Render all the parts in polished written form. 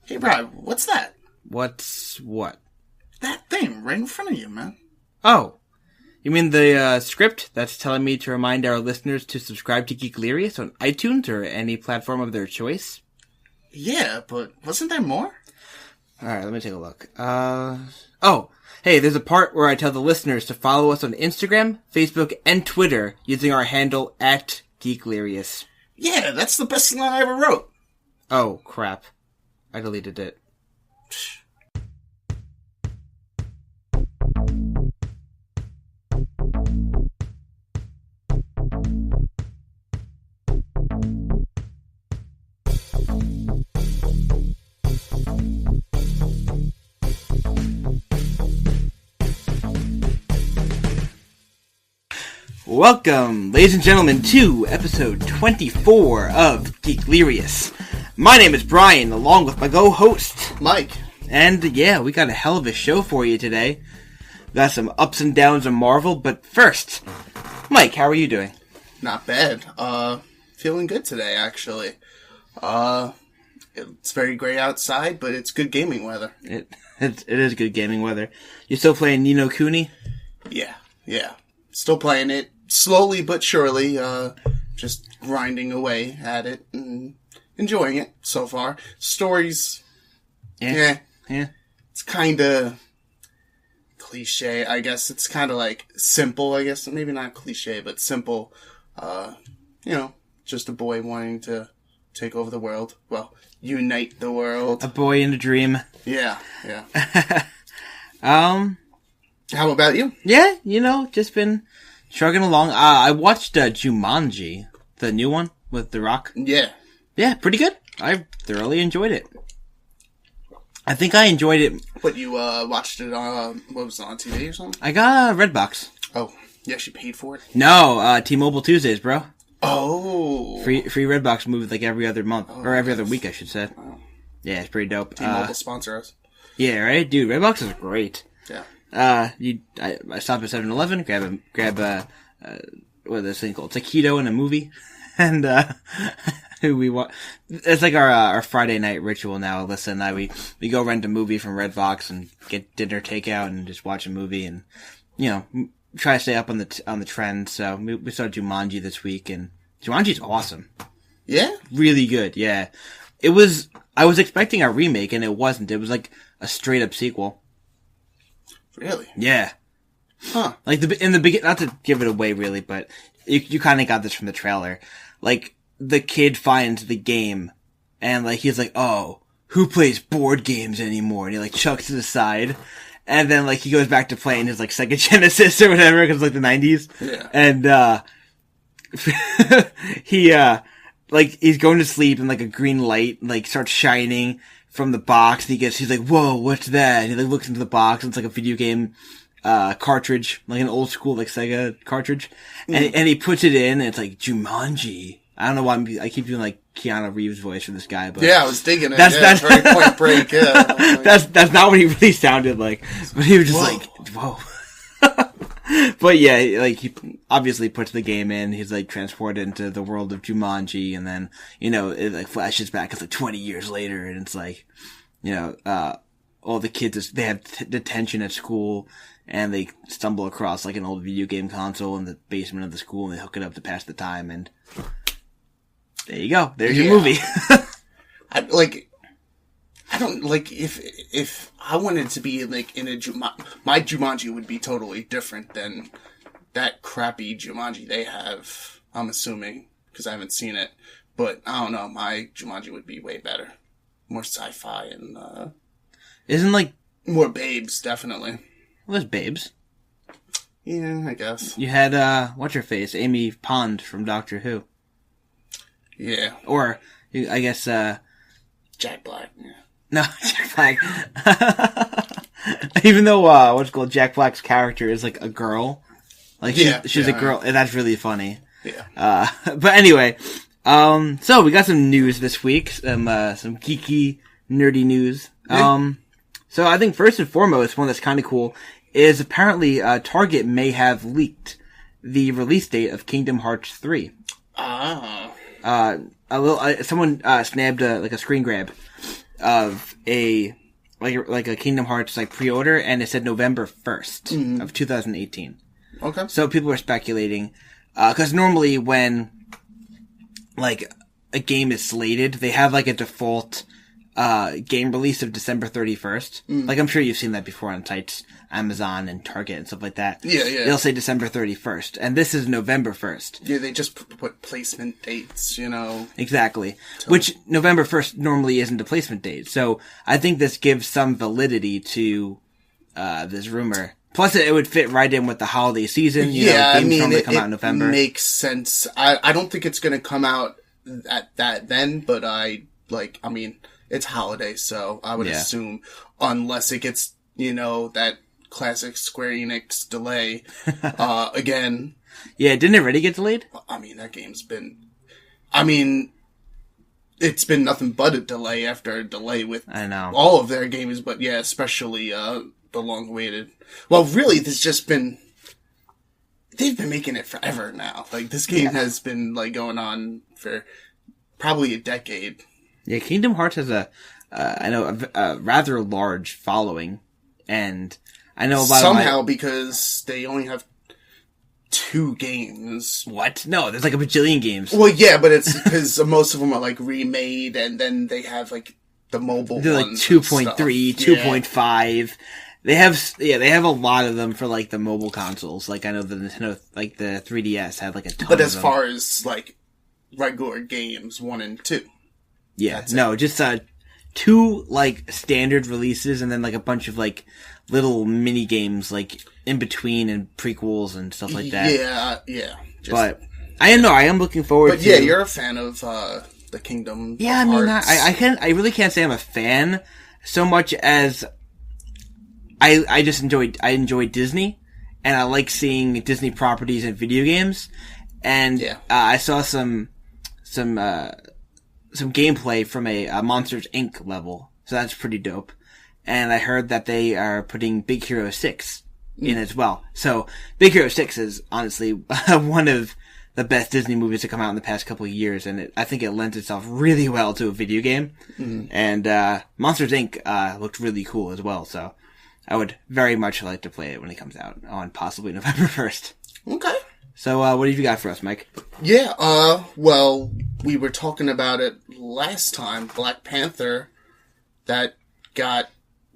Hey, Brad, what's that? What's what? That thing right in front of you, man. Oh. You mean the script that's telling me to remind our listeners to subscribe to Geeklirious on iTunes or any platform of their choice? Yeah, but wasn't there more? Alright, let me take a look. Hey, there's a part where I tell the listeners to follow us on Instagram, Facebook, and Twitter using our handle @Geeklirious. Yeah, that's the best line I ever wrote. Oh, crap. I deleted it. Welcome, ladies and gentlemen, to episode 24 of Geeklirious. My name is Brian, along with my co-host, Mike. And yeah, we got a hell of a show for you today. Got some ups and downs of Marvel, but first, Mike, how are you doing? Not bad. Feeling good today, actually. It's very gray outside, but it's good gaming weather. It is good gaming weather. You still playing Ni no Kuni? Yeah. Still playing it. Slowly but surely, just grinding away at it and enjoying it so far. Stories, yeah. It's kind of cliche, I guess. It's kind of like simple, I guess. Maybe not cliche, but simple. Just a boy wanting to take over the world. Well, unite the world. A boy in a dream. Yeah. How about you? Yeah, just been chugging along. I watched Jumanji, the new one with The Rock. Yeah. Yeah, pretty good. I thoroughly enjoyed it. I think I enjoyed it. But you watched it on, what was it, on TV or something? I got a Redbox. Oh, you actually paid for it? No, T-Mobile Tuesdays, bro. Oh. Free Redbox movie like every other month. Or every other week, I should say. Wow. Yeah, it's pretty dope. T-Mobile sponsor us. Yeah, right? Dude, Redbox is great. Yeah. I stopped at 7-Eleven, grab what is this thing called? Taquito and a movie. And, it's like our Friday night ritual now. Alyssa and I, we go rent a movie from Redbox and get dinner takeout and just watch a movie and, try to stay up on the trend. So we started Jumanji this week, and Jumanji's awesome. Yeah? Really good, yeah. I was expecting a remake, and it wasn't. It was like a straight up sequel. Really? Yeah. Huh. Like in the beginning, not to give it away really, but you kind of got this from the trailer. Like, the kid finds the game, and like, he's like, oh, who plays board games anymore? And he like chucks it aside. And then, like, he goes back to playing his, like, Sega Genesis or whatever, because, like, the 90s. Yeah. And, he's going to sleep, and, like, a green light, like, starts shining from the box, and he's like, whoa, what's that? And he, like, looks into the box, and it's, like, a video game, cartridge, like an old school, like, Sega cartridge. And he puts it in, and it's, like, Jumanji. I don't know why I keep doing, like, Keanu Reeves' voice for this guy, but... Yeah, I was digging it. That's very Point Break, yeah. That's not what he really sounded like. But he was just like, whoa. But yeah, like, he obviously puts the game in, he's, like, transported into the world of Jumanji, and then, it, like, flashes back, it's, like, 20 years later, and it's, like, all the kids, they have detention at school, and they stumble across, like, an old video game console in the basement of the school, and they hook it up to pass the time, and... There you go. There's your movie. I don't, like, if I wanted to be, like, in a my Jumanji would be totally different than that crappy Jumanji they have, I'm assuming, because I haven't seen it. But, I don't know, my Jumanji would be way better. More sci-fi and, Isn't, like... more babes, definitely. Well, there's babes. Yeah, I guess. You had, what's-her-face? Amy Pond from Doctor Who. Yeah. Or, I guess, Jack Black, yeah. No, Jack Black. Even though, Jack Black's character is, like, a girl. Like, she's a girl, and that's really funny. Yeah. But anyway, so we got some news this week, some geeky, nerdy news. Yeah. So I think first and foremost, one that's kind of cool, is apparently, Target may have leaked the release date of Kingdom Hearts 3. Ah. Someone snapped a screen grab of a Kingdom Hearts like pre-order, and it said November 1st of 2018. Okay. So people are speculating, because normally when like a game is slated, they have like a default game release of December 31st. Like, I'm sure you've seen that before on sites, Amazon and Target and stuff like that. Yeah. They'll say December 31st, and this is November 1st. Yeah, they just put placement dates, Exactly. Which November 1st normally isn't a placement date. So I think this gives some validity to this rumor. Plus, it would fit right in with the holiday season. Games normally come out in November. It makes sense. I don't think it's going to come out at that then, but it's holiday, so I would assume, unless it gets, that classic Square Enix delay, again. Yeah, didn't it already get delayed? That game's been, it's been nothing but a delay after a delay with all of their games, but yeah, especially, the long-awaited. Well, really, they've been making it forever now. Like, this game has been, going on for probably a decade. Yeah, Kingdom Hearts has a rather large following, and I know about because they only have 2 games. What? No, there's like a bajillion games. Well, yeah, but it's because most of them are remade, and then they have the mobile they're ones. 2.3, 2.5. They have a lot of them for the mobile consoles. Like, I know the Nintendo, the 3DS had a ton. But of as them. far as regular games, 1 and 2. Yeah, just 2 standard releases, and then a bunch of little mini games in between and prequels and stuff like that. Yeah. But I am looking forward. But yeah, you're a fan of the Kingdom. Yeah, Hearts. I really can't say I'm a fan so much as I just enjoy Disney, and I like seeing Disney properties in video games, and I saw some gameplay from a Monsters Inc. level, so that's pretty dope. And I heard that they are putting Big Hero 6 in as well. So Big Hero 6 is honestly one of the best Disney movies to come out in the past couple of years, and I think it lends itself really well to a video game. And Monsters Inc. Looked really cool as well, so I would very much like to play it when it comes out on possibly November 1st. Okay. So what have you got for us, Mike? Yeah, well, we were talking about it last time. Black Panther, that got,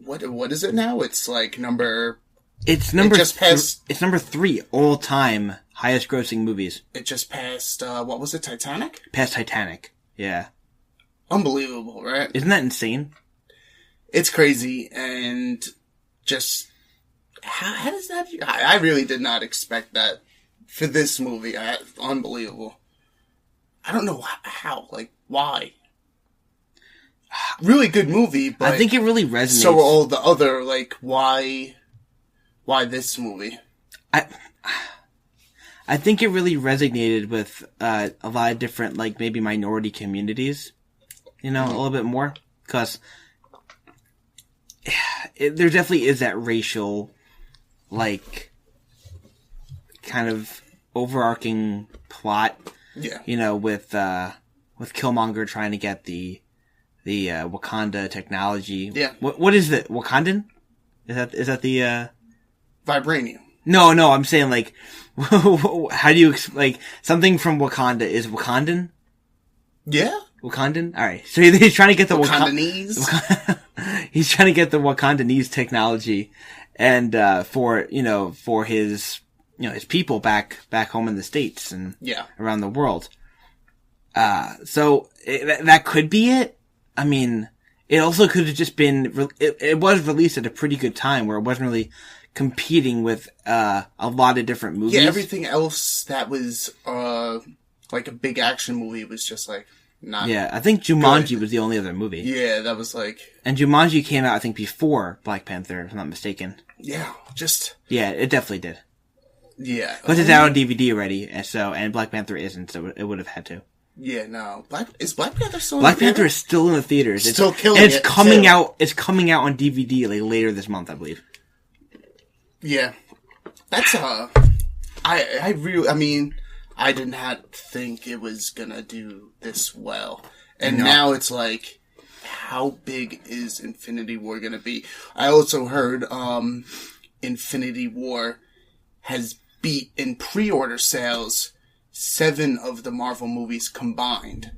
what is it now? It's number... It's number 3 all-time highest grossing movies. It just passed, what was it, Titanic? Past Titanic, yeah. Unbelievable, right? Isn't that insane? It's crazy, and just, how does that... I really did not expect that for this movie. Unbelievable. I don't know how, why. Really good movie, but... I think it really resonates. So are all the other, why this movie? I think it really resonated with a lot of different, maybe minority communities, a little bit more. Because there definitely is that racial, kind of overarching plot. Yeah. With Killmonger trying to get the Wakanda technology. Yeah. What is it? Wakandan? Is that the Vibranium. No, I'm saying how do you something from Wakanda is Wakandan? Yeah. Wakandan? Alright. So he's trying to get the Wakandanese. He's trying to get the Wakandanese technology and for his his people back home in the States and around the world. So that could be it. It also could have just been, it was released at a pretty good time where it wasn't really competing with a lot of different movies. Yeah, everything else that was a big action movie was just not. Yeah, I think Jumanji was the only other movie. Yeah, that was And Jumanji came out, I think, before Black Panther, if I'm not mistaken. Yeah, Yeah, it definitely did. Yeah. But it's out on DVD already, and Black Panther isn't, so it would have had to. Yeah, no. Is Black Panther still in Black the Panther is still in the theaters. It's still killing it. It's coming out. It's coming out on DVD later this month, I believe. Yeah, that's I really. I did not think it was gonna do this well, and now it's how big is Infinity War going to be? I also heard Infinity War has beat in pre-order sales 7 of the Marvel movies combined.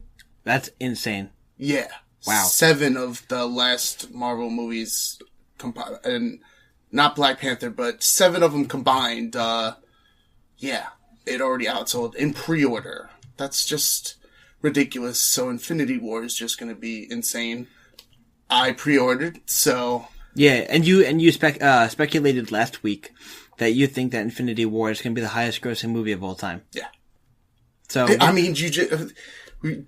That's insane. Yeah. Wow. 7 of the last Marvel movies and not Black Panther, but 7 of them combined. Yeah, it already outsold in pre-order. That's just ridiculous. So Infinity War is just going to be insane. I pre-ordered, so yeah. And you speculated last week that you think that Infinity War is going to be the highest-grossing movie of all time. Yeah. So I mean,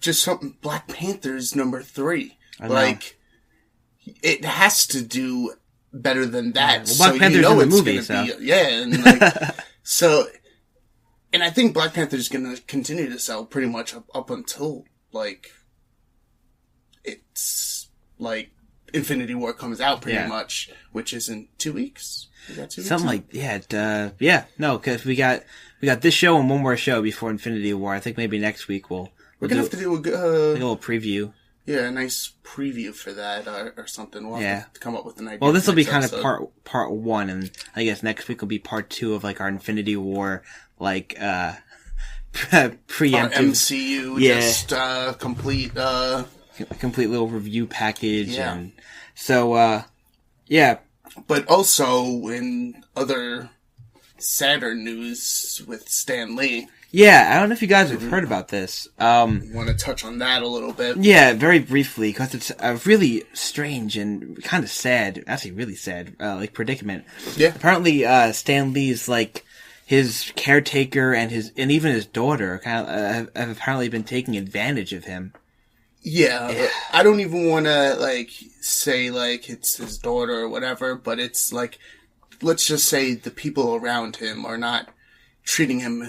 something. Black Panther's number 3. Like, it has to do better than that. Yeah. Well, Black Panther's in the movie, so and like so. And I think Black Panther is going to continue to sell pretty much up until, like, it's, like, Infinity War comes out pretty much, which is in 2 weeks. We got 2 weeks? Something like, because we got this show and one more show before Infinity War. I think maybe next week we're going to have to do a little preview. Yeah, a nice preview for that or something. We'll have to come up with an idea. Well, this will be kind of part 1, and I guess next week will be part 2 of, like, our Infinity War, like, preemptive our MCU, just complete little review package, and so yeah. But also in other sadder news with Stan Lee. Yeah, I don't know if you guys have heard about this. Want to touch on that a little bit? Yeah, very briefly, because it's a really strange and kind of sad, actually really sad, like, predicament. Yeah. Apparently, Stan Lee's, like, his caretaker and even his daughter kind of have apparently been taking advantage of him. Yeah, I don't even want to, like, say, like, it's his daughter or whatever, but it's, like, let's just say the people around him are not treating him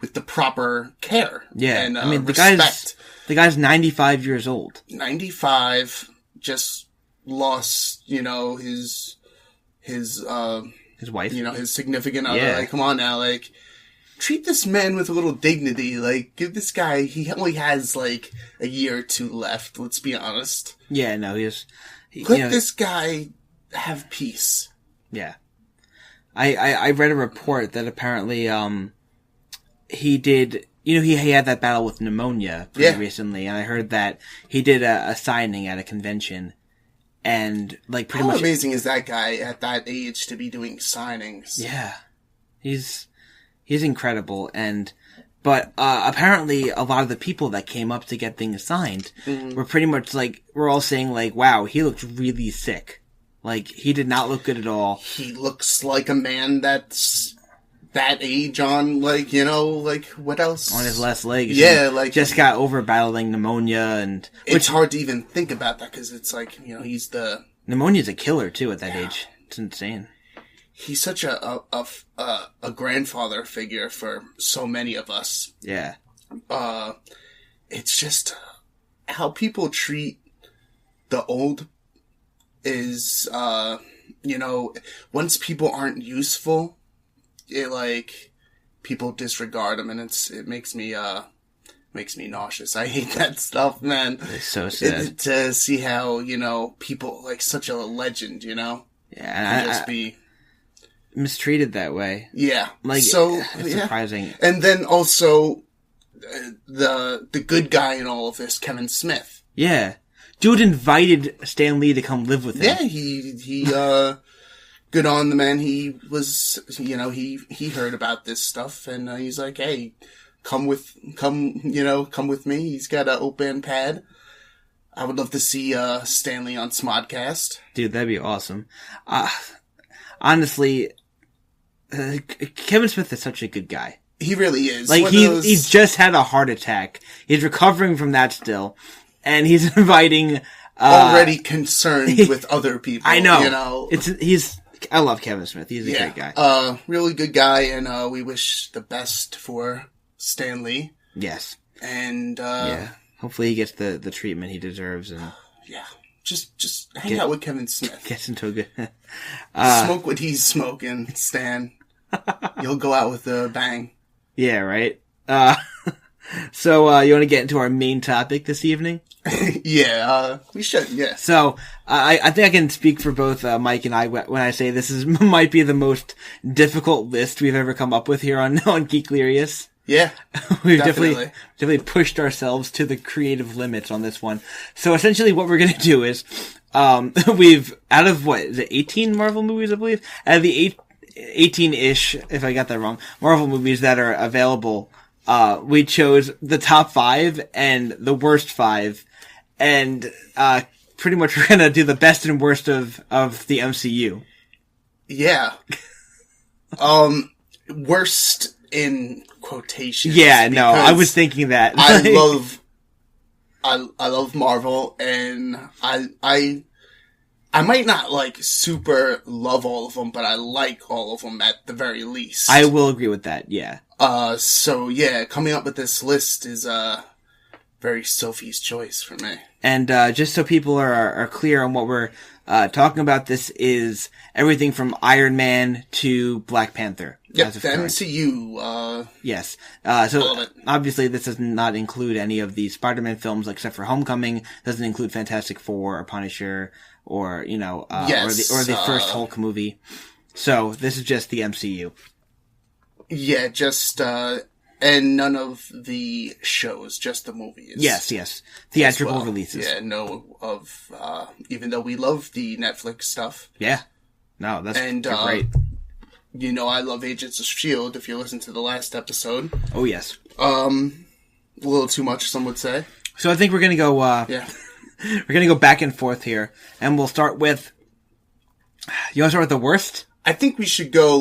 with the proper care. Yeah, and I mean, respect. The guy's 95 years old. 95, just lost, his wife, his significant other. Yeah. Like, come on now, like, treat this man with a little dignity. Like, give this guy, he only has, like, a year or 2 left, let's be honest. Yeah, no, let this guy have peace. Yeah. I read a report that apparently, he did, he had that battle with pneumonia pretty recently, and I heard that he did a signing at a convention, and, like, pretty much... How amazing is that guy at that age to be doing signings? Yeah. He's incredible, but apparently a lot of the people that came up to get things signed were pretty much, like, we're all saying, like, wow, he looked really sick. Like, he did not look good at all. He looks like a man that's that age on, like, like, what else? On his last legs. Yeah, like... Just got over battling pneumonia, and... It's hard to even think about that, because it's like, he's the... Pneumonia's a killer, too, at that age. It's insane. He's such a grandfather figure for so many of us. Yeah. It's just how people treat the old is, once people aren't useful, people disregard them, and it makes me nauseous. I hate that stuff, man. It's so sad. To see how, people, like, such a legend, Yeah, can just be... mistreated that way. Yeah. Like, so, it's surprising. And then also, the good guy in all of this, Kevin Smith. Yeah. Dude invited Stan Lee to come live with him. Yeah, he good on the man. He was, he heard about this stuff, and he's like, hey, come with me. He's got an open pad. I would love to see Stan Lee on Smodcast. Dude, that'd be awesome. Honestly, Kevin Smith is such a good guy. He really is. Like, he's just had a heart attack. He's recovering from that still. And he's inviting... already concerned with other people. I know. I love Kevin Smith. He's a great guy. Really good guy, and we wish the best for Stan Lee. Yes. And, hopefully he gets the treatment he deserves. And yeah. Just hang out with Kevin Smith. Gets into a good... smoke what he's smoking, Stan. You'll go out with a bang. Yeah, right? So, you want to get into our main topic this evening? Yeah, we should, yeah. So, I think I can speak for both Mike and I when I say this might be the most difficult list we've ever come up with here on Geeklirious. Yeah, We've definitely pushed ourselves to the creative limits on this one. So essentially what we're going to do is, we've, out of what, is it 18 Marvel movies, I believe? Out of the 18-ish, if I got that wrong, Marvel movies that are available, we chose the top 5 and the worst 5. And, pretty much we're going to do the best and worst of the MCU. Yeah. Worst in quotations. Yeah, no, I was thinking that. I love Marvel, and I might not like super love all of them, but I like all of them at the very least. I will agree with that, yeah. So yeah, coming up with this list is very Sophie's choice for me. And just so people are clear on what we're talking about, this is everything from Iron Man to Black Panther. Yep, the MCU. Yes. So obviously this does not include any of the Spider-Man films except for Homecoming. Doesn't include Fantastic Four or Punisher or, yes, or the first Hulk movie. So this is just the MCU. Yeah, just, and none of the shows, just the movies. Yes. Theatrical releases. Yeah, no of, even though we love the Netflix stuff. Yeah. No, that's great. I love Agents of S.H.I.E.L.D. if you listen to the last episode. Oh, yes. A little too much, some would say. So I think we're gonna go, yeah. We're gonna go back and forth here. And we'll start with, you wanna start with the worst? I think we should go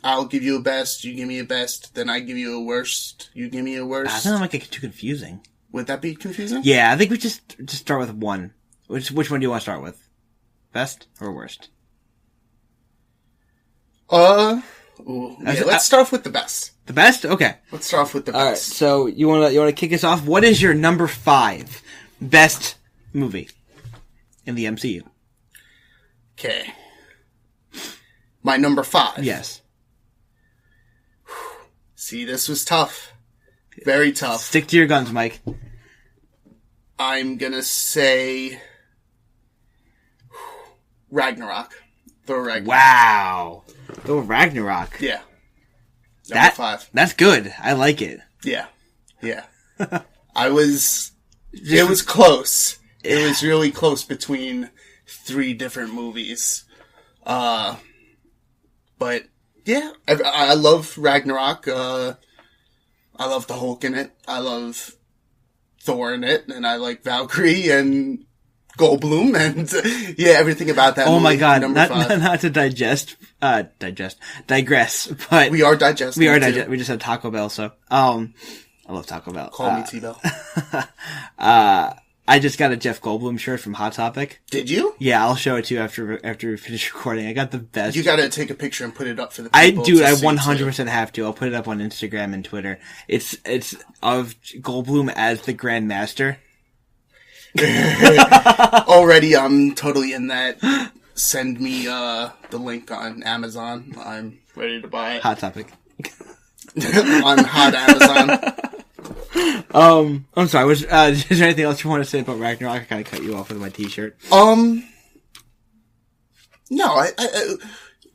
I'll give you a best, you give me a best, then I give you a worst, you give me a worst. I think that might get too confusing. Would that be confusing? Yeah, I think we just start with one. Which one do you want to start with? Best or worst? Let's start off with the best. The best? Okay. Let's start off with the best. Alright, so you wanna kick us off? What is your number 5 best movie in the MCU? Okay. My number 5. Yes. See, this was tough. Very tough. Stick to your guns, Mike. I'm gonna say Ragnarok. Thor Ragnarok. Wow. Thor Ragnarok. Yeah. Number 5. That's good. I like it. Yeah. Yeah. It was close. It was really close between 3 different movies. But yeah, I love Ragnarok. I love the Hulk in it. I love Thor in it, and I like Valkyrie and Goldblum, and yeah, everything about that. Oh movie, my god! number 5. Not to digress, but we are digesting. We just had Taco Bell, so I love Taco Bell. Call me T-Bell. I just got a Jeff Goldblum shirt from Hot Topic. Did you? Yeah, I'll show it to you after we finish recording. I got the best. You gotta take a picture and put it up for the people. I 100% have to. I'll put it up on Instagram and Twitter. It's of Goldblum as the Grand Master. Already, I'm totally in that. Send me the link on Amazon. I'm ready to buy it. Hot Topic. On Hot Amazon. I'm sorry. Is there anything else you want to say about Ragnarok? I kind of cut you off with my T-shirt. No. I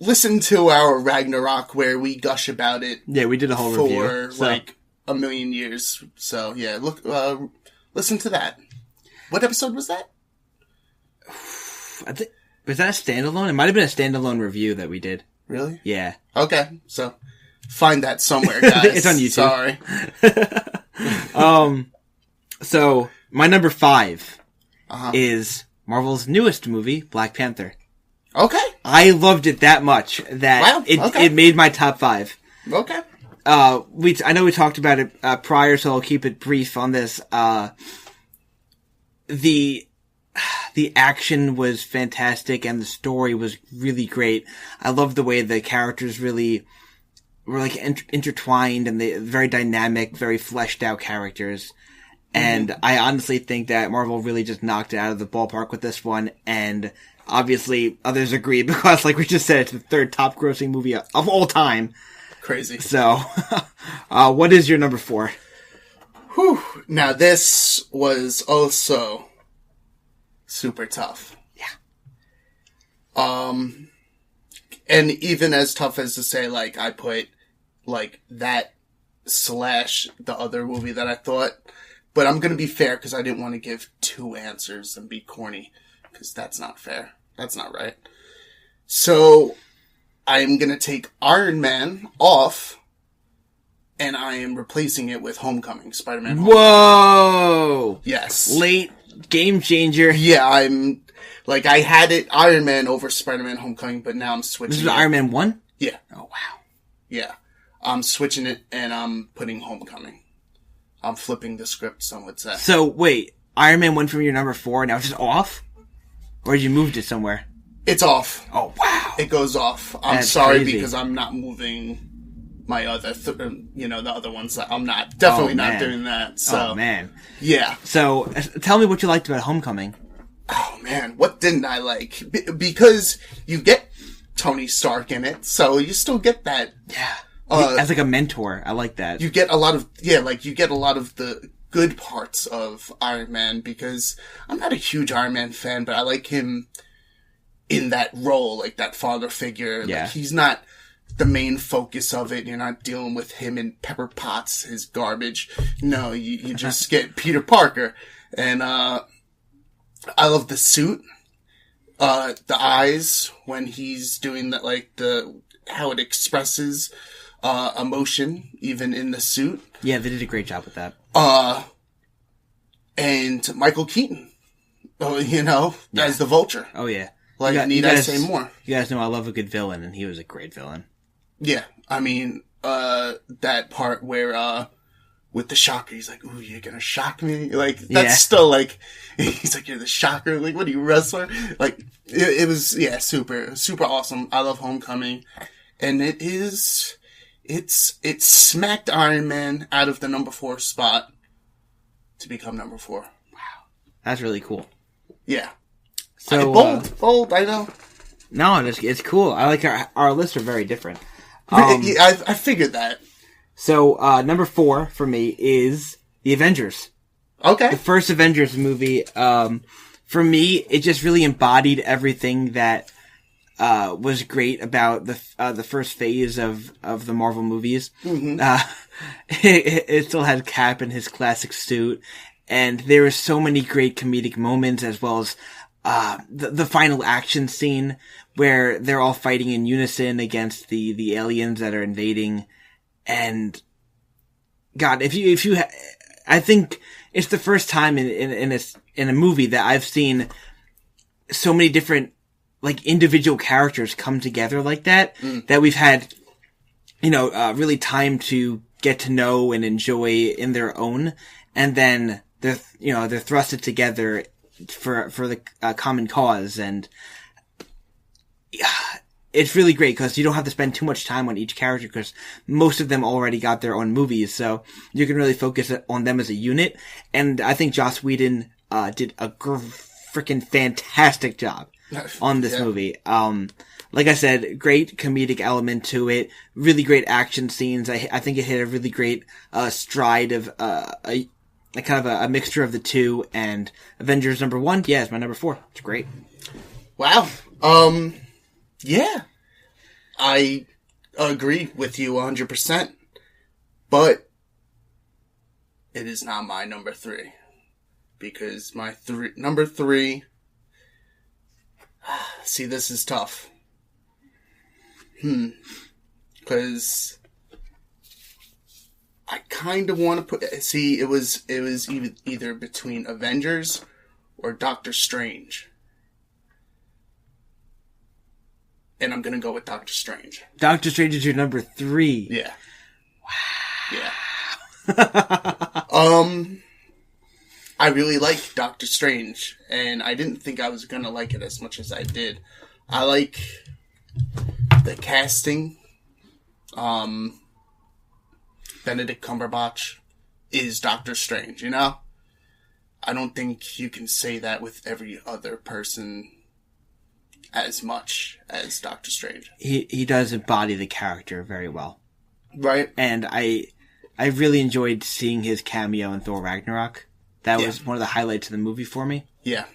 listened to our Ragnarok where we gush about it. Yeah, we did a whole review for like a million years. So yeah, listen to that. What episode was that? I think was that a standalone? It might have been a standalone review that we did. Really? Yeah. Okay, so find that somewhere, guys. It's on YouTube. Sorry. So my number 5 is Marvel's newest movie, Black Panther. Okay. I loved it that much that it made my top 5. Okay. I know we talked about it prior, so I'll keep it brief on this. The action was fantastic and the story was really great. I love the way the characters really were like intertwined and they very dynamic, very fleshed out characters. And I honestly think that Marvel really just knocked it out of the ballpark with this one. And obviously others agree because like we just said, it's the 3rd top grossing movie of all time. Crazy. So, what is your number 4? Whew. Now, this was also super tough. Yeah. And even as tough as to say, like, I put, like, that / the other movie that I thought. But I'm going to be fair because I didn't want to give 2 answers and be corny. Because that's not fair. That's not right. So, I'm going to take Iron Man off. And I am replacing it with Homecoming. Spider-Man Homecoming. Whoa! Yes. Late game changer. Yeah, I had it Iron Man over Spider-Man Homecoming, but now I'm switching. This is Iron Man 1? Yeah. Oh, wow. Yeah. I'm switching it, and I'm putting Homecoming. I'm flipping the script, some would say. So, wait. Iron Man went from your number 4, now it's just off? Or you moved it somewhere? It's off. Oh, wow. It goes off. I'm That's sorry crazy. because I'm not moving my other, the other ones. I'm definitely not doing that. So, oh, man. Yeah. So, tell me what you liked about Homecoming. Oh, man. What didn't I like? Because you get Tony Stark in it, so you still get that. Yeah. As like a mentor. I like that. You get a lot of, you get a lot of the good parts of Iron Man because I'm not a huge Iron Man fan, but I like him in that role, like that father figure. Yeah. Like, he's not the main focus of it. You're not dealing with him and Pepper Potts, his garbage. No, you just get Peter Parker. And, I love the suit. The eyes when he's doing that, like how it expresses, emotion, even in the suit. Yeah, they did a great job with that. And Michael Keaton, as the Vulture. Oh, yeah. Like, need I say more? You guys know I love a good villain, and he was a great villain. Yeah, I mean, that part where, with the shocker, he's like, ooh, you're gonna shock me? Like, that's still, like, he's like, you're the shocker? Like, what are you, wrestler? Like, it was, super, super awesome. I love Homecoming. And it smacked Iron Man out of the number 4 spot to become number 4. Wow. That's really cool. Yeah. So, bold, I know. No, it's cool. I like our lists are very different. I figured that. So, number 4 for me is The Avengers. Okay. The first Avengers movie, for me, it just really embodied everything that, was great about the first phase of the Marvel movies. Mm-hmm. It still had Cap in his classic suit, and there were so many great comedic moments as well as, the final action scene where they're all fighting in unison against the aliens that are invading. And God, I think it's the first time in a movie that I've seen so many different, like, individual characters come together like that, that we've had, really time to get to know and enjoy in their own. And then they're thrusted together for the common cause. And it's really great because you don't have to spend too much time on each character because most of them already got their own movies. So you can really focus on them as a unit. And I think Joss Whedon, did a freaking fantastic job on this movie. Like I said, great comedic element to it. Really great action scenes. I think it hit a really great, stride of, a kind of a mixture of the two. And Avengers number 1, it's my number 4. It's great. Wow. Yeah. I agree with you 100%. But it is not my number 3. Because my number 3... See, this is tough. Because I kind of want to put... See, it was either between Avengers or Doctor Strange. And I'm going to go with Doctor Strange. Doctor Strange is your number 3. Yeah. Wow. Yeah. I really like Doctor Strange, and I didn't think I was going to like it as much as I did. I like the casting. Benedict Cumberbatch is Doctor Strange, I don't think you can say that with every other person as much as Doctor Strange. He does embody the character very well. Right. And I really enjoyed seeing his cameo in Thor Ragnarok. That was one of the highlights of the movie for me. Yeah.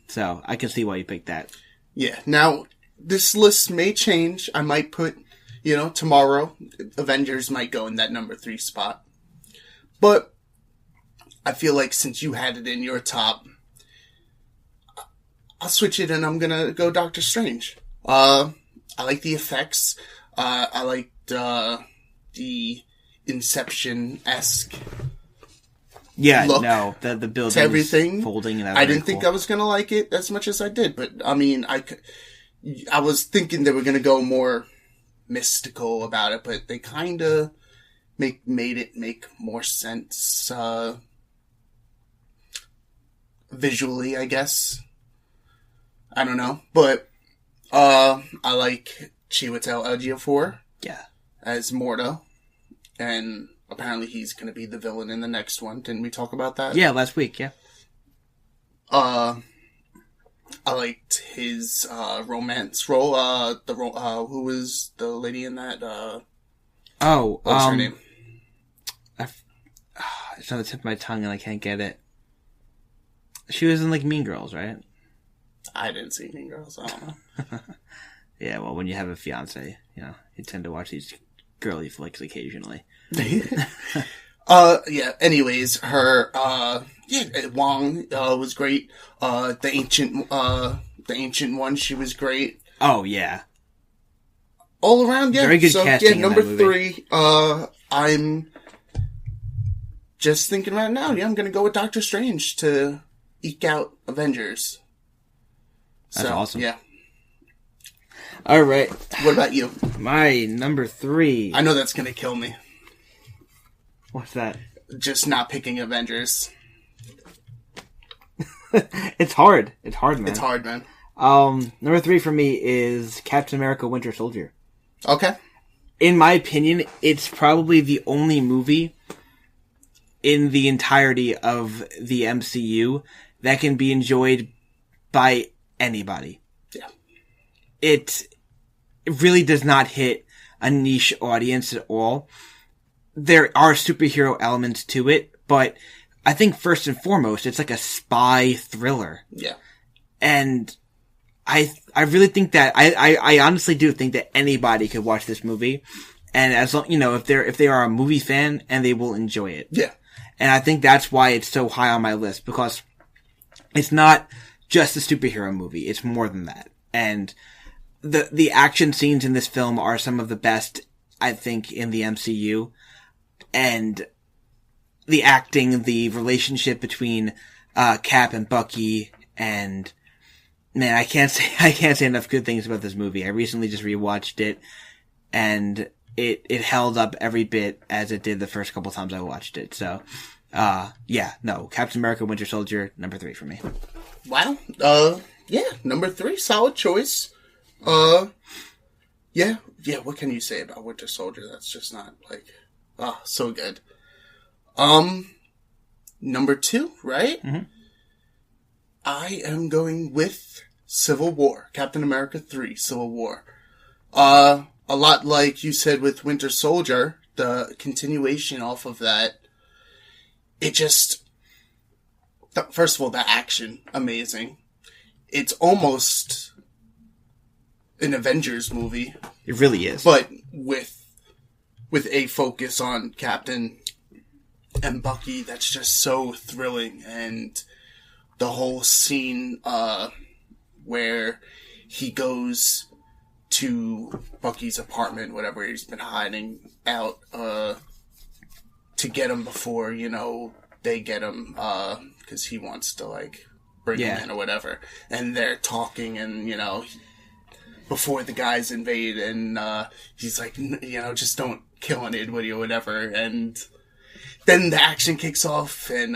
So I can see why you picked that. Yeah. Now, this list may change. I might put, tomorrow, Avengers might go in that number 3 spot. But I feel like since you had it in your top, I'll switch it and I'm gonna go Doctor Strange. I like the effects. I liked the Inception-esque look the building, everything, folding. And I didn't think I was gonna like it as much as I did, but I mean, I was thinking they were gonna go more mystical about it, but they kind of made it make more sense visually, I guess. I don't know, but I like Chiwetel Ejiofor as Mordo, and apparently he's going to be the villain in the next one. Didn't we talk about that? Yeah, last week, yeah. I liked his romance role. Who was the lady in that? What was her name? It's on the tip of my tongue and I can't get it. She was in, Mean Girls, right? I didn't see Mean Girls. I don't know. Yeah, well, when you have a fiance, you tend to watch these girly flicks occasionally. Yeah, anyways, her, Wong, was great. The ancient one, she was great. Oh, yeah. All around, yeah. Very good casting in number that movie. 3, I'm just thinking right now, I'm gonna go with Doctor Strange to eke out Avengers. That's awesome. Yeah. All right. What about you? My number 3. I know that's gonna kill me. What's that? Just not picking Avengers. It's hard. It's hard, man. It's hard, man. Number 3 for me is Captain America: Winter Soldier. Okay. In my opinion, it's probably the only movie in the entirety of the MCU that can be enjoyed by anybody. Yeah. It really does not hit a niche audience at all. There are superhero elements to it, but I think first and foremost, it's like a spy thriller. Yeah. And I really think that, I honestly do think that anybody could watch this movie. And as long, if they are a movie fan, and they will enjoy it. Yeah. And I think that's why it's so high on my list, because it's not just a superhero movie. It's more than that. And the action scenes in this film are some of the best, I think, in the MCU. And the acting, the relationship between Cap and Bucky, and man, I can't say enough good things about this movie. I recently just rewatched it, and it held up every bit as it did the first couple times I watched it. So, Captain America: Winter Soldier, number 3 for me. Wow. Number 3, solid choice. What can you say about Winter Soldier? That's just not so good. Number 2, right? Mm-hmm. I am going with Civil War. Captain America 3, Civil War. A lot like you said with Winter Soldier, the continuation off of that, it just, first of all, the action, amazing. It's almost an Avengers movie. It really is. But with a focus on Captain and Bucky, that's just so thrilling. And the whole scene where he goes to Bucky's apartment, whatever he's been hiding out, to get him before, they get him, because he wants to, bring him in or whatever. And they're talking and, before the guys invade, and he's like, just don't kill an idiot or whatever. And then the action kicks off, and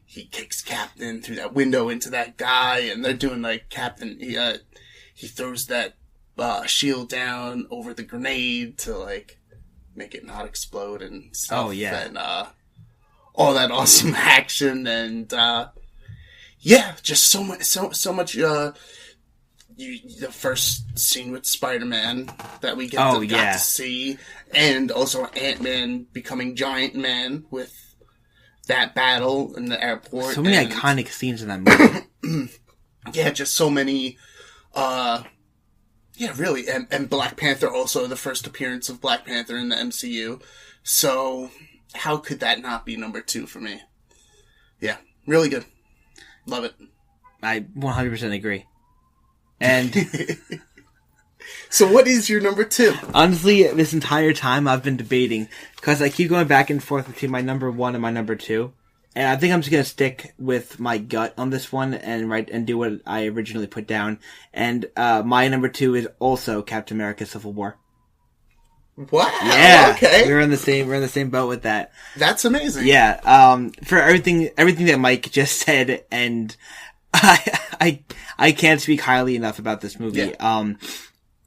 he kicks Captain through that window into that guy, and they're doing Captain. He throws that shield down over the grenade to make it not explode and stuff. Oh yeah, and all that awesome action, and just so much. the first scene with Spider-Man that we got to see, and also Ant-Man becoming Giant Man with that battle in the airport. So many iconic scenes in that movie. Yeah, just so many. Yeah, really, and Black Panther also, the first appearance of Black Panther in the MCU. So how could that not be number 2 for me? Yeah, really good. Love it. I 100% agree. And so what is your number 2? Honestly, this entire time I've been debating, because I keep going back and forth between my number 1 and my number 2. And I think I'm just going to stick with my gut on this one and do what I originally put down. And my number 2 is also Captain America: Civil War. Wow. Yeah. Okay. We're in the same boat with that. That's amazing. Yeah. For everything that Mike just said, and I can't speak highly enough about this movie. Yeah.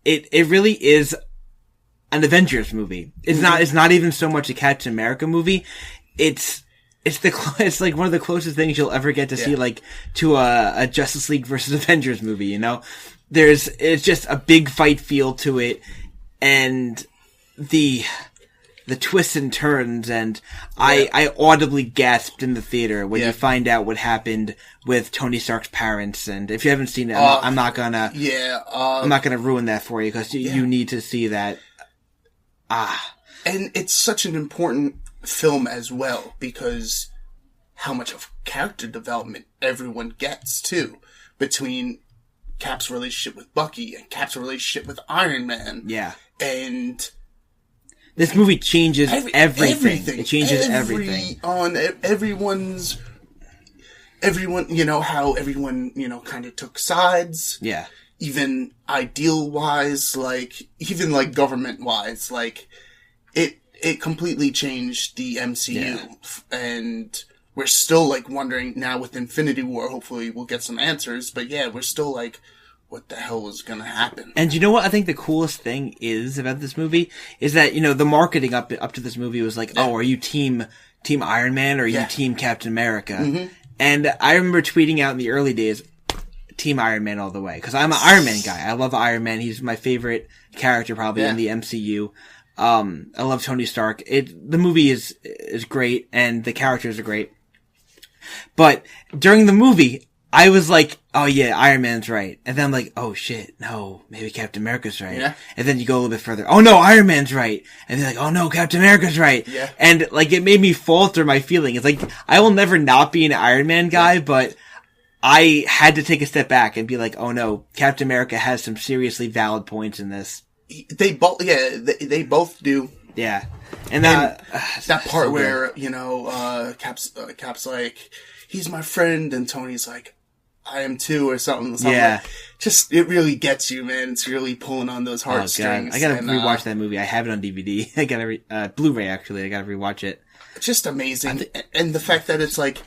It really is an Avengers movie. It's not even so much a Captain America movie. It's like one of the closest things you'll ever get to see, like, to a Justice League versus Avengers movie, you know? It's just a big fight feel to it, and the twists and turns, and I audibly gasped in the theater when you find out what happened with Tony Stark's parents, and if you haven't seen it, I'm not gonna ruin that for you, because you need to see that. And it's such an important film as well, because how much of character development everyone gets too, between Cap's relationship with Bucky and Cap's relationship with Iron Man. Yeah. And this movie changes everything. It changes everything. Everyone, you know, how everyone, you know, kind of took sides. Yeah. Even ideal-wise, like, even, like, government-wise, like, it completely changed the MCU, and we're still, like, wondering now with Infinity War, hopefully we'll get some answers, but yeah, we're still like, what the hell was gonna happen? And you know what I think the coolest thing is about this movie? Is that, you know, the marketing up to this movie was like, oh, are you team Iron Man, or are you team Captain America? Mm-hmm. And I remember tweeting out in the early days, Team Iron Man all the way, because I'm an Iron Man guy. I love Iron Man. He's my favorite character probably in the MCU. I love Tony Stark. The movie is great, and the characters are great. But during the movie, I was like, oh yeah, Iron Man's right. And then I'm like, oh shit, no, maybe Captain America's right. Yeah. And then you go a little bit further. Oh no, Iron Man's right. And then like, oh no, Captain America's right. Yeah. And like, it made me falter my feeling. It's like, I will never not be an Iron Man guy, but I had to take a step back and be like, oh no, Captain America has some seriously valid points in this. They both do. Yeah. And that part where, you know, Cap's like, he's my friend, and Tony's like, I am too, or something. Yeah. Like, just, it really gets you, man. It's really pulling on those heartstrings. I gotta rewatch that movie. I have it on DVD. I gotta, Blu-ray actually. I gotta rewatch it. Just amazing. And the fact that it's like,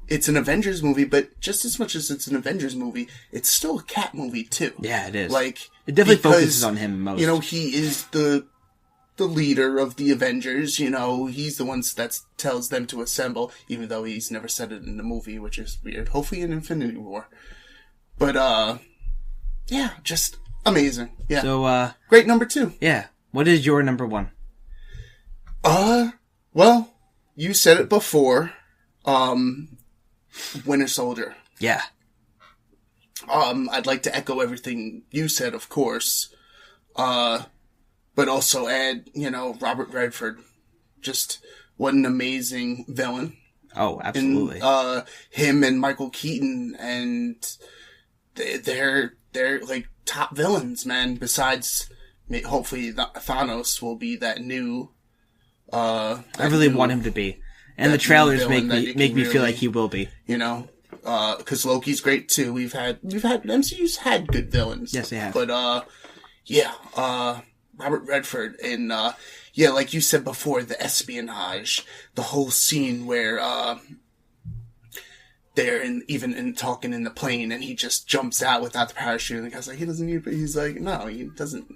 it's an Avengers movie, but just as much as it's an Avengers movie, it's still a Cap movie too. Yeah, it is. Like, it definitely focuses on him most. You know, he is the leader of the Avengers. You know, he's the one that tells them to assemble, even though he's never said it in the movie, which is weird. Hopefully in Infinity War. But, yeah, just amazing. Yeah. So, great number 2. Yeah. What is your number 1? Well, you said it before. Winter Soldier. Yeah. I'd like to echo everything you said, of course. But also add, you know, Robert Redford. Just what an amazing villain. Oh, absolutely. And, him and Michael Keaton, and they're like top villains, man. Besides, hopefully Thanos will be that new, I really want him to be. And the trailers make me feel like he will be. You know, cause Loki's great too. MCU's had good villains. Yes, they have. But, Robert Redford and, like you said before, the espionage, the whole scene where, they're even talking in the plane, and he just jumps out without the parachute, and the guy's like, he's like, no, he doesn't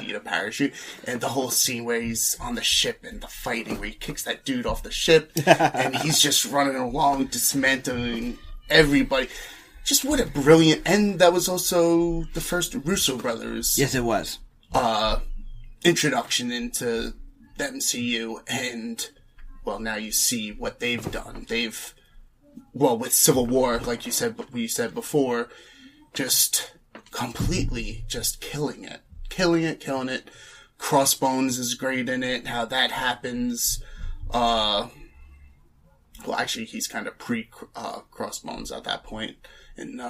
need a parachute. And the whole scene where he's on the ship and the fighting, where he kicks that dude off the ship, and he's just running along, dismantling everybody. just what a brilliant, and that was also the first Russo brothers. Yes, it was. Introduction into the MCU, and, well, now you see what they've done. With Civil War, like we said before, just completely just killing it. Killing it. Crossbones is great in it, how that happens. Well, actually, he's kind of pre-Crossbones at that point in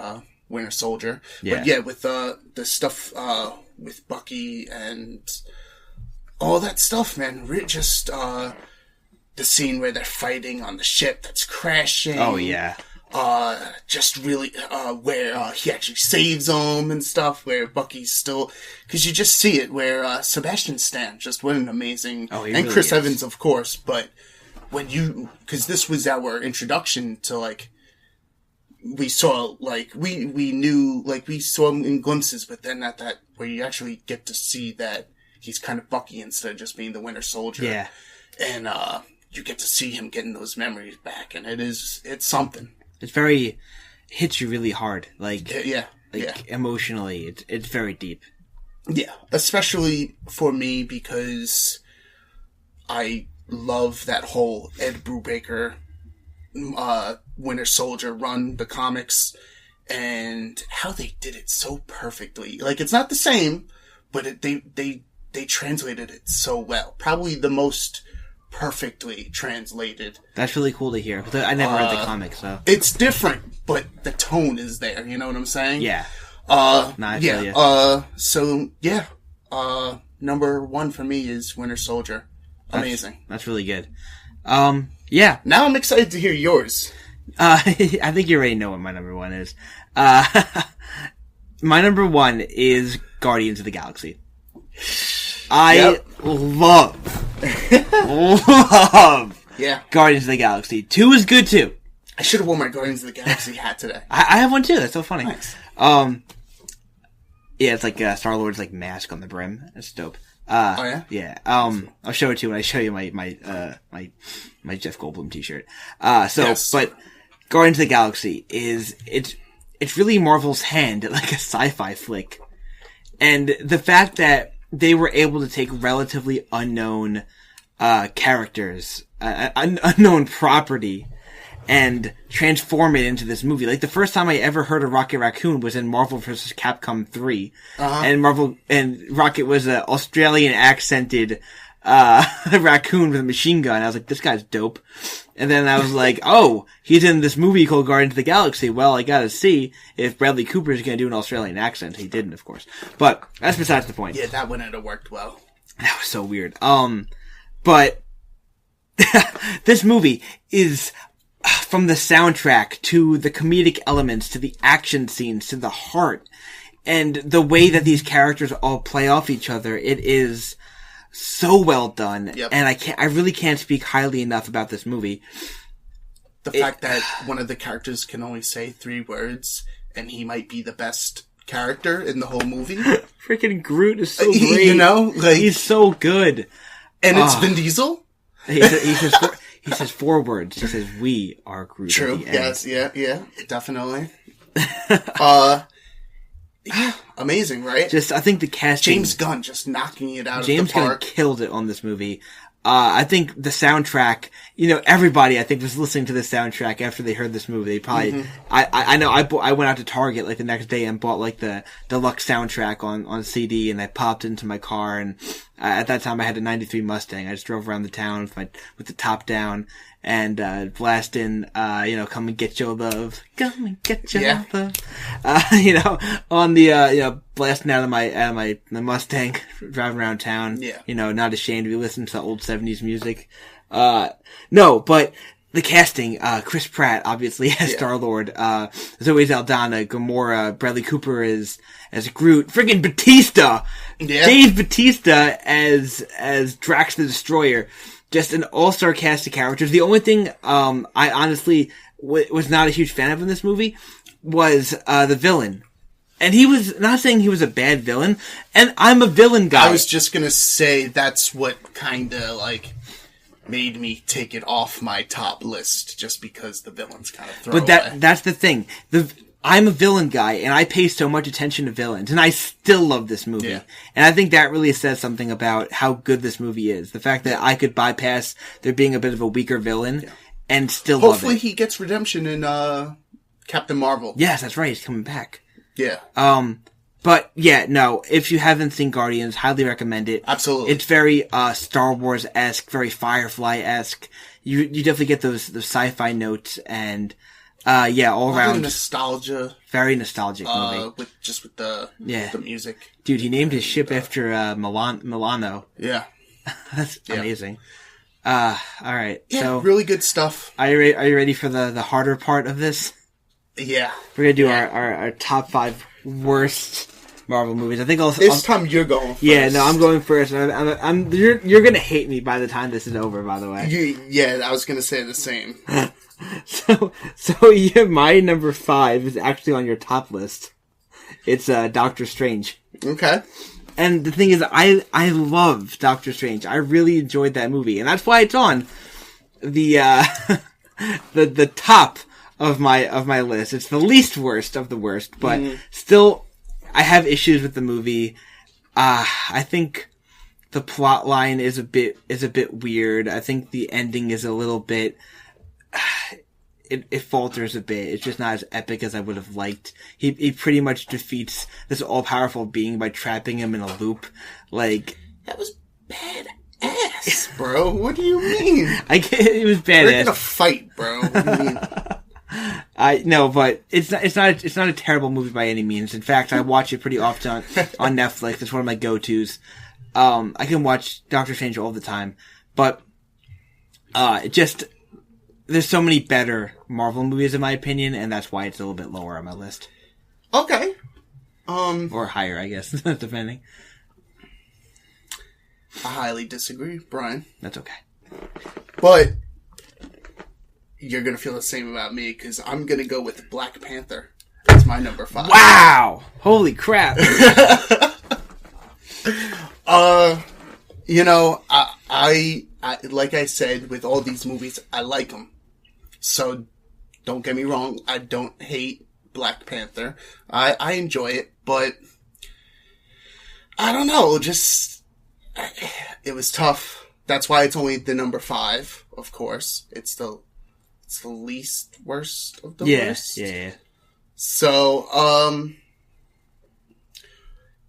Winter Soldier. Yeah. But yeah, with the stuff with Bucky and all that stuff, man. Just the scene where they're fighting on the ship that's crashing. Oh, yeah. Just really, where he actually saves them and stuff, where Bucky's still, because you just see it, where Sebastian Stan, just what an amazing, and really Chris is. Evans, of course, but because this was our introduction to, like, we saw, like, we knew, like, we saw him in glimpses, but then at that, where you actually get to see that he's kind of Bucky instead of just being the Winter Soldier. Yeah. And, you get to see him getting those memories back, and it's something. It's hits you really hard, emotionally. It's very deep. Yeah, especially for me because I love that whole Ed Brubaker Winter Soldier run, the comics, and how they did it so perfectly. Like, it's not the same, but they translated it so well. Probably the most perfectly translated. That's really cool to hear. I never read the comics, so it's different, but the tone is there. You know what I'm saying? Yeah. I feel you. Number one for me is Winter Soldier. Amazing. That's really good. Yeah. Now I'm excited to hear yours. I think you already know what my number one is. My number one is Guardians of the Galaxy. I love Guardians of the Galaxy. 2 is good too. I should have worn my Guardians of the Galaxy hat today. I have one too. That's so funny. Nice. Yeah, it's like Star-Lord's like mask on the brim. That's dope. Oh yeah? Yeah. I'll show it to you when I show you my Jeff Goldblum t-shirt. But Guardians of the Galaxy it's really Marvel's hand at like a sci-fi flick. And the fact that they were able to take relatively unknown characters, unknown property, and transform it into this movie. Like, the first time I ever heard of Rocket Raccoon was in Marvel vs. Capcom 3. And Rocket was an Australian accented raccoon with a machine gun. I was like, this guy's dope. And then I was like, oh, he's in this movie called Guardians of the Galaxy. Well, I gotta see if Bradley Cooper is gonna do an Australian accent. He didn't, of course. But that's besides the point. Yeah, that wouldn't have worked well. That was so weird. But this movie is, from the soundtrack to the comedic elements to the action scenes to the heart and the way that these characters all play off each other, it is so well done. Yep. And I really can't speak highly enough about this movie. The fact that one of the characters can only say 3 words and he might be the best character in the whole movie. Freaking Groot is so great. You know? Like, he's so good. And it's Vin Diesel? He says 4 words. He says, "We are Groot." True. Yes. Yeah. Definitely. Yeah. Amazing, right? I think the casting. James Gunn just knocking it out of the James park. Gunn killed it on this movie. I think the soundtrack, everybody I think was listening to the soundtrack after they heard this movie. They probably, I know I went out to Target like the next day and bought like the deluxe soundtrack on CD, and I popped into my car, and at that time I had a 93 Mustang. I just drove around the town with the top down and blast in "Come and Get Your Love, Come and Get Your Love," on the blasting out of my Mustang, driving around town. Yeah. Not ashamed to be listening to old 70s music. No, but the casting, Chris Pratt obviously as Star-Lord, Zoe Saldana, Gamora, Bradley Cooper as Groot, friggin' Batista, Dave Batista as Drax the Destroyer. Just an all-star cast of characters. The only thing I honestly was not a huge fan of in this movie was the villain. And he was not saying he was a bad villain, and I'm a villain guy. I was just gonna say that's what kinda, like, made me take it off my top list, just because the villain's kind of throwaway. But that's the thing. I'm a villain guy, and I pay so much attention to villains, and I still love this movie. Yeah. And I think that really says something about how good this movie is. The fact that I could bypass there being a bit of a weaker villain and still love it. Hopefully he gets redemption in Captain Marvel. Yes, that's right. He's coming back. Yeah. But yeah, no, if you haven't seen Guardians, highly recommend it. Absolutely. It's very Star Wars-esque, very Firefly-esque. You definitely get those sci-fi notes and all around nostalgia. Very nostalgic movie. With the music. Dude, he named his ship after Milano. Yeah. That's amazing. All right. Yeah, so really good stuff. Are you ready for the harder part of this? Yeah. We're gonna do our top 5 worst Marvel movies. I think this time you're going first. Yeah, no, I'm going first. You're gonna hate me by the time this is over. By the way. I was gonna say the same. So my number 5 is actually on your top list. It's Doctor Strange. Okay. And the thing is, I love Doctor Strange. I really enjoyed that movie, and that's why it's on the the top of my list. It's the least worst of the worst, but still, I have issues with the movie. I think the plot line is a bit weird. I think the ending is a little bit. It falters a bit. It's just not as epic as I would have liked. He pretty much defeats this all-powerful being by trapping him in a loop. Like, that was badass, bro. What do you mean? It was badass. We're gonna fight, bro. What do you mean? But it's not a terrible movie by any means. In fact, I watch it pretty often on Netflix. It's one of my go-tos. I can watch Doctor Strange all the time, but there's so many better Marvel movies in my opinion, and that's why it's a little bit lower on my list. Okay. Or higher, I guess, depending. I highly disagree, Brian. That's okay. But you're going to feel the same about me, because I'm going to go with Black Panther. That's my number 5. Wow! Holy crap. I like I said, with all these movies, I like them. So, don't get me wrong, I don't hate Black Panther. I enjoy it, but I don't know, it was tough. That's why it's only the number 5, of course. It's the least worst of the worst. Yeah. So,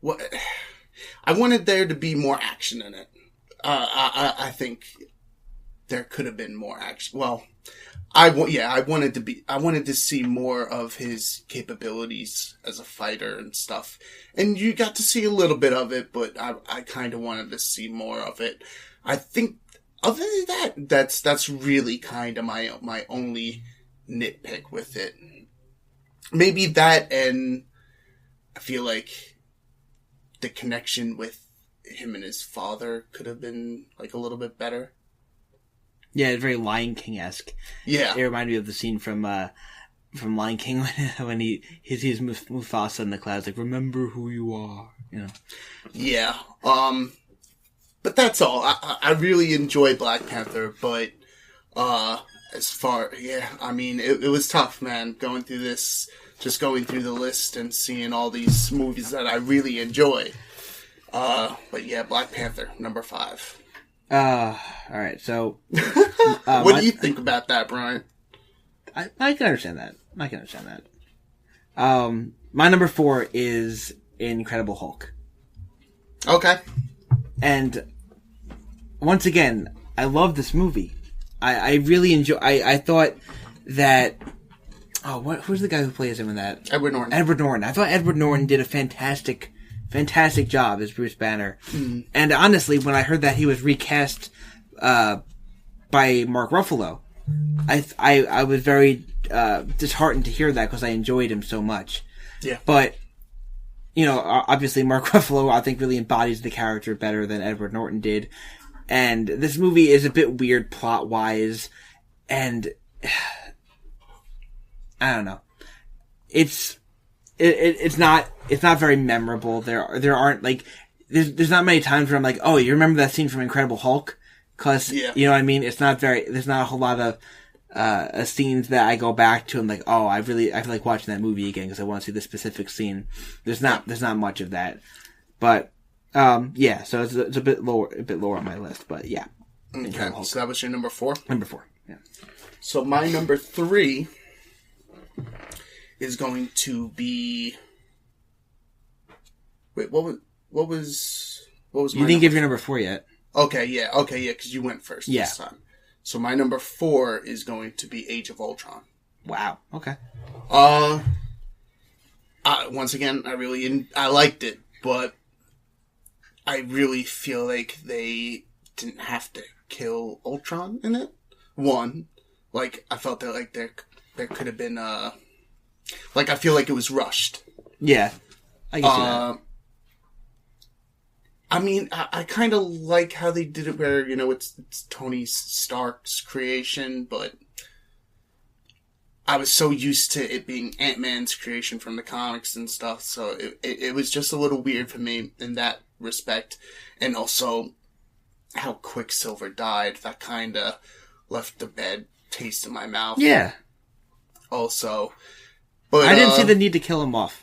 what I wanted there to be more action in it. I think there could have been more action. Well, I wanted to see more of his capabilities as a fighter and stuff. And you got to see a little bit of it, but I kind of wanted to see more of it. I think other than that, that's really kind of my only nitpick with it. Maybe that, and I feel like the connection with him and his father could have been like a little bit better. Yeah, it's very Lion King-esque. Yeah. It reminded me of the scene from Lion King when he sees Mufasa in the clouds, like, remember who you are, you know. Yeah. But that's all. I really enjoy Black Panther, but I mean, it was tough, man, going through this, just going through the list and seeing all these movies that I really enjoy. But yeah, Black Panther, number 5. Alright, so... what do you think about that, Brian? I can understand that. My number 4 is Incredible Hulk. Okay. And, once again, I love this movie. I really enjoy... I thought that... who's the guy who plays him in that? Edward Norton. I thought Edward Norton did a fantastic job as Bruce Banner. Mm. And honestly, when I heard that he was recast by Mark Ruffalo, I was very disheartened to hear that, because I enjoyed him so much. Yeah. But, obviously Mark Ruffalo, I think, really embodies the character better than Edward Norton did. And this movie is a bit weird plot-wise, and I don't know. It's not very memorable. There aren't, like, there's not many times where I'm like, oh, you remember that scene from Incredible Hulk? 'Cause, you know what I mean? There's not a whole lot of scenes that I go back to and like, oh, I feel like watching that movie again because I want to see this specific scene. There's not much of that, but yeah, so it's a bit lower on my list, but yeah. Okay, so that was your number 4? Number 4, yeah. So my number 3 is going to be... Wait, what was my You didn't give your number 4 yet. Okay, yeah, because you went first this time. So my number 4 is going to be Age of Ultron. Wow, okay. Once again, I liked it, but I really feel like they didn't have to kill Ultron in it. One, like, I felt that, like, there could have been, like, I feel like it was rushed. Yeah, I can see that. I mean, I kind of like how they did it where, it's Tony Stark's creation, but I was so used to it being Ant-Man's creation from the comics and stuff, so it was just a little weird for me in that respect. And also, how Quicksilver died, that kind of left a bad taste in my mouth. Yeah. Also. But I didn't see the need to kill him off.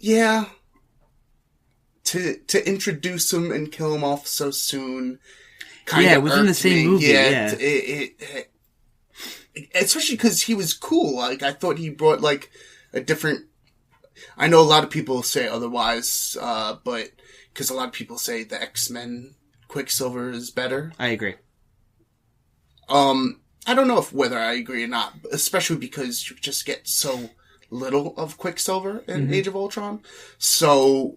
Yeah. To introduce him and kill him off so soon kind of it was in the same movie, yeah. It especially because he was cool. Like, I thought he brought, like, a different... I know a lot of people say otherwise, but... Because a lot of people say the X-Men Quicksilver is better. I agree. I don't know whether I agree or not, especially because you just get so little of Quicksilver in Age of Ultron. So...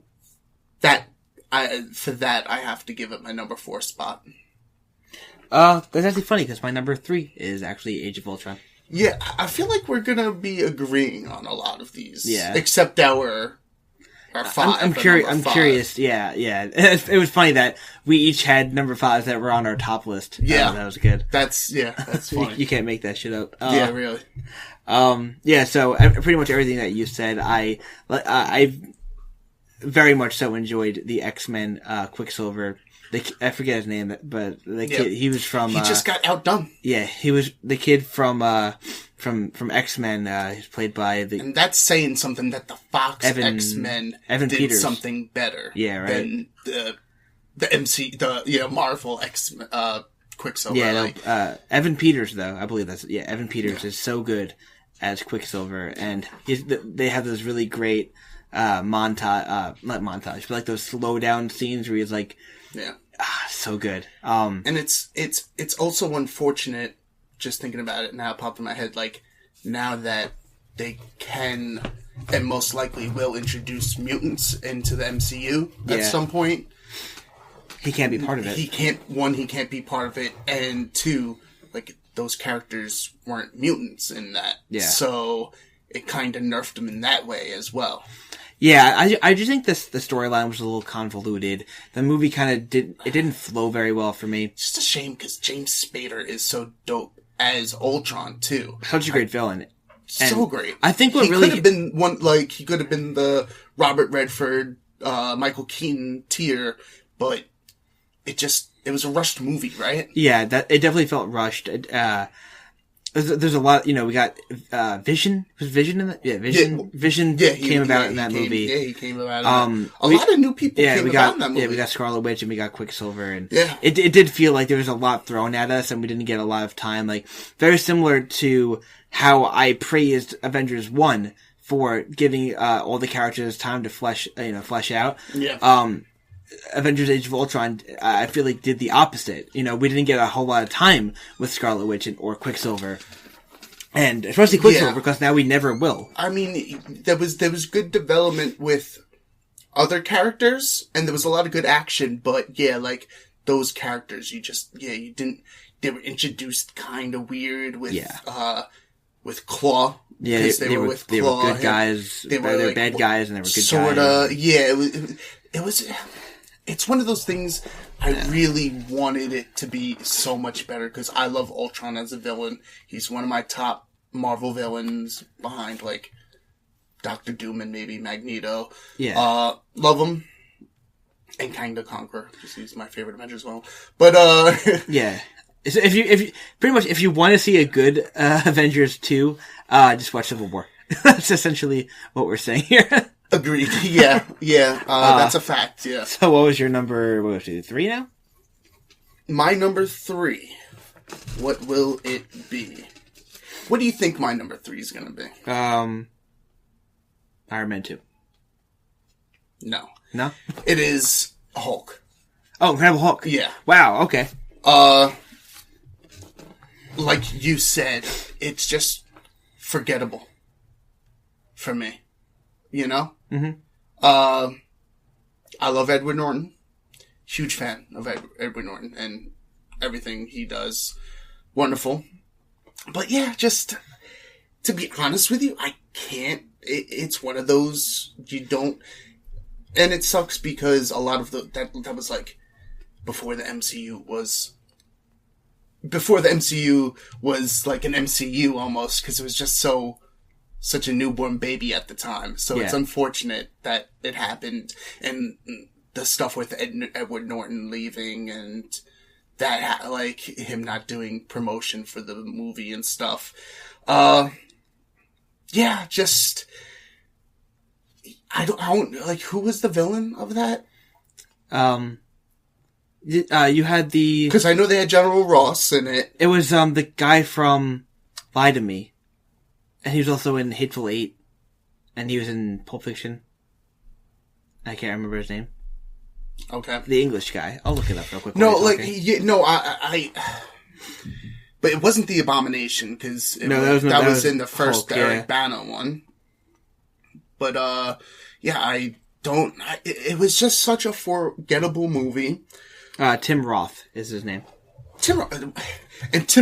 For that, I have to give it my number 4 spot. That's actually funny, because my number 3 is actually Age of Ultron. Yeah, I feel like we're gonna be agreeing on a lot of these. Yeah. Except our 5. I'm curious, yeah. It was funny that we each had number 5s that were on our top list. Yeah. That was good. That's funny. You can't make that shit up. Yeah, really. Yeah, so pretty much everything that you said, I very much so enjoyed the X-Men Quicksilver. I forget his name, but the kid, he was from... He just got outdone. Yeah, he was the kid from X-Men. He's played by the... And that's saying something that the Fox X-Men Evan did Peters. something better. Yeah, right. Than the Marvel X-Men Quicksilver. Yeah, Evan Peters, though. I believe that's... Yeah, Evan Peters is so good as Quicksilver. And they have those really great... not montage, but like those slow down scenes where he's like, so good. And it's also unfortunate, just thinking about it now, it popped in my head, like, now that they can and most likely will introduce mutants into the MCU at some point. He can't be part of it. He can't be part of it, and 2, like, those characters weren't mutants in that. Yeah. So it kind of nerfed them in that way as well. Yeah, I just think the storyline was a little convoluted. The movie kind of didn't flow very well for me. It's just a shame because James Spader is so dope as Ultron too. Such a great villain. So great. I think he could have been he could have been the Robert Redford, Michael Keaton tier, but it was a rushed movie, right? Yeah, it definitely felt rushed. There's a lot, we got, Vision. Was Vision in that? Yeah, Vision. Yeah, Vision came about in that movie. Yeah, he came about in that. A lot of new people came about in that movie. Yeah, we got Scarlet Witch and we got Quicksilver, and yeah. It did feel like there was a lot thrown at us and we didn't get a lot of time. Like, very similar to how I praised Avengers 1 for giving, all the characters time to flesh out. Yeah. Avengers Age of Ultron, I feel like did the opposite. We didn't get a whole lot of time with Scarlet Witch or Quicksilver. And especially Quicksilver, because now we never will. I mean, there was good development with other characters, and there was a lot of good action, but yeah, like, those characters, you didn't, they were introduced kind of weird with Claw. Yeah, they were with Claw. They were good guys, they were like, bad guys, and they were good guys. Yeah, it was, it's one of those things I really wanted it to be so much better, because I love Ultron as a villain. He's one of my top Marvel villains behind, like, Doctor Doom and maybe Magneto. Yeah. Love him. And kind of Conqueror, because he's my favorite Avenger as well. But, yeah. So if you want to see a good Avengers 2, just watch Civil War. That's essentially what we're saying here. Agreed. Yeah. That's a fact. Yeah. So what was your number? What was it, 3 now? My number 3. What will it be? What do you think my number 3 is going to be? Iron Man 2. No. No? It is Hulk. Oh, Incredible Hulk. Yeah. Wow, okay. Like you said, it's just forgettable for me. You know? Mm-hmm. I love Edward Norton. Huge fan of Edward Norton and everything he does. Wonderful. But yeah, just to be honest with you, I can't. It's one of those you don't. And it sucks because a lot of that was like before the MCU was like an MCU almost, because it was just such a newborn baby at the time. So It's unfortunate that it happened, and the stuff with Edward Norton leaving and that, like him not doing promotion for the movie and stuff. Yeah, just I don't like, who was the villain of that? You had the... Because I know they had General Ross in it. It was, the guy from Lie to Me. And he was also in Hateful Eight. And he was in Pulp Fiction. I can't remember his name. Okay. The English guy. I'll look it up real quick. No, like, I but it wasn't the Abomination, because that was in the first Hulk, Eric Bana one. But, it was just such a forgettable movie. Tim Roth is his name. Tim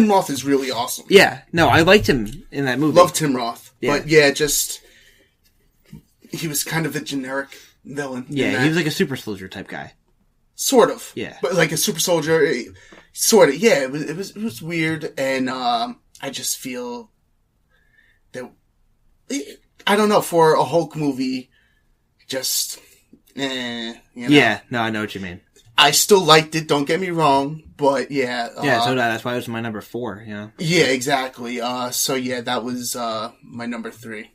Roth is really awesome. Yeah, no, I liked him in that movie. Love Tim Roth. Yeah. But yeah, just, he was kind of a generic villain. Yeah, he was like a super soldier type guy. Sort of. Yeah. But like a super soldier, sort of. Yeah, it was weird, and I just feel that, I don't know, for a Hulk movie, just, you know? Yeah, no, I know what you mean. I still liked it, don't get me wrong, but yeah. Yeah, so did I. That's why it was my number 4, you know? Yeah, exactly. So yeah, that was, my number 3.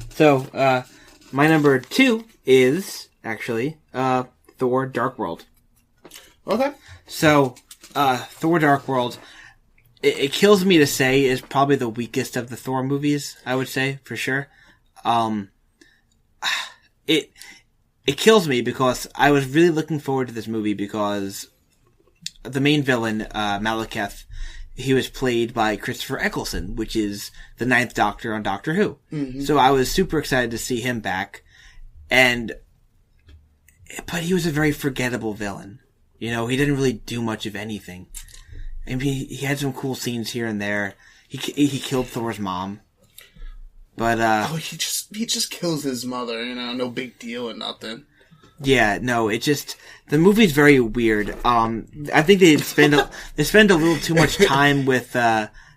So, my number 2 is, actually, Thor Dark World. Okay. So, Thor Dark World, it kills me to say, is probably the weakest of the Thor movies, I would say, for sure. It kills me because I was really looking forward to this movie because the main villain, Malekith, he was played by Christopher Eccleston, which is the 9th Doctor on Doctor Who. Mm-hmm. So I was super excited to see him back. But he was a very forgettable villain. You know, he didn't really do much of anything. I mean, he had some cool scenes here and there. He killed Thor's mom. But, he just kills his mother, you know, no big deal or nothing. Yeah, no, the movie's very weird. I think they spend a little too much time with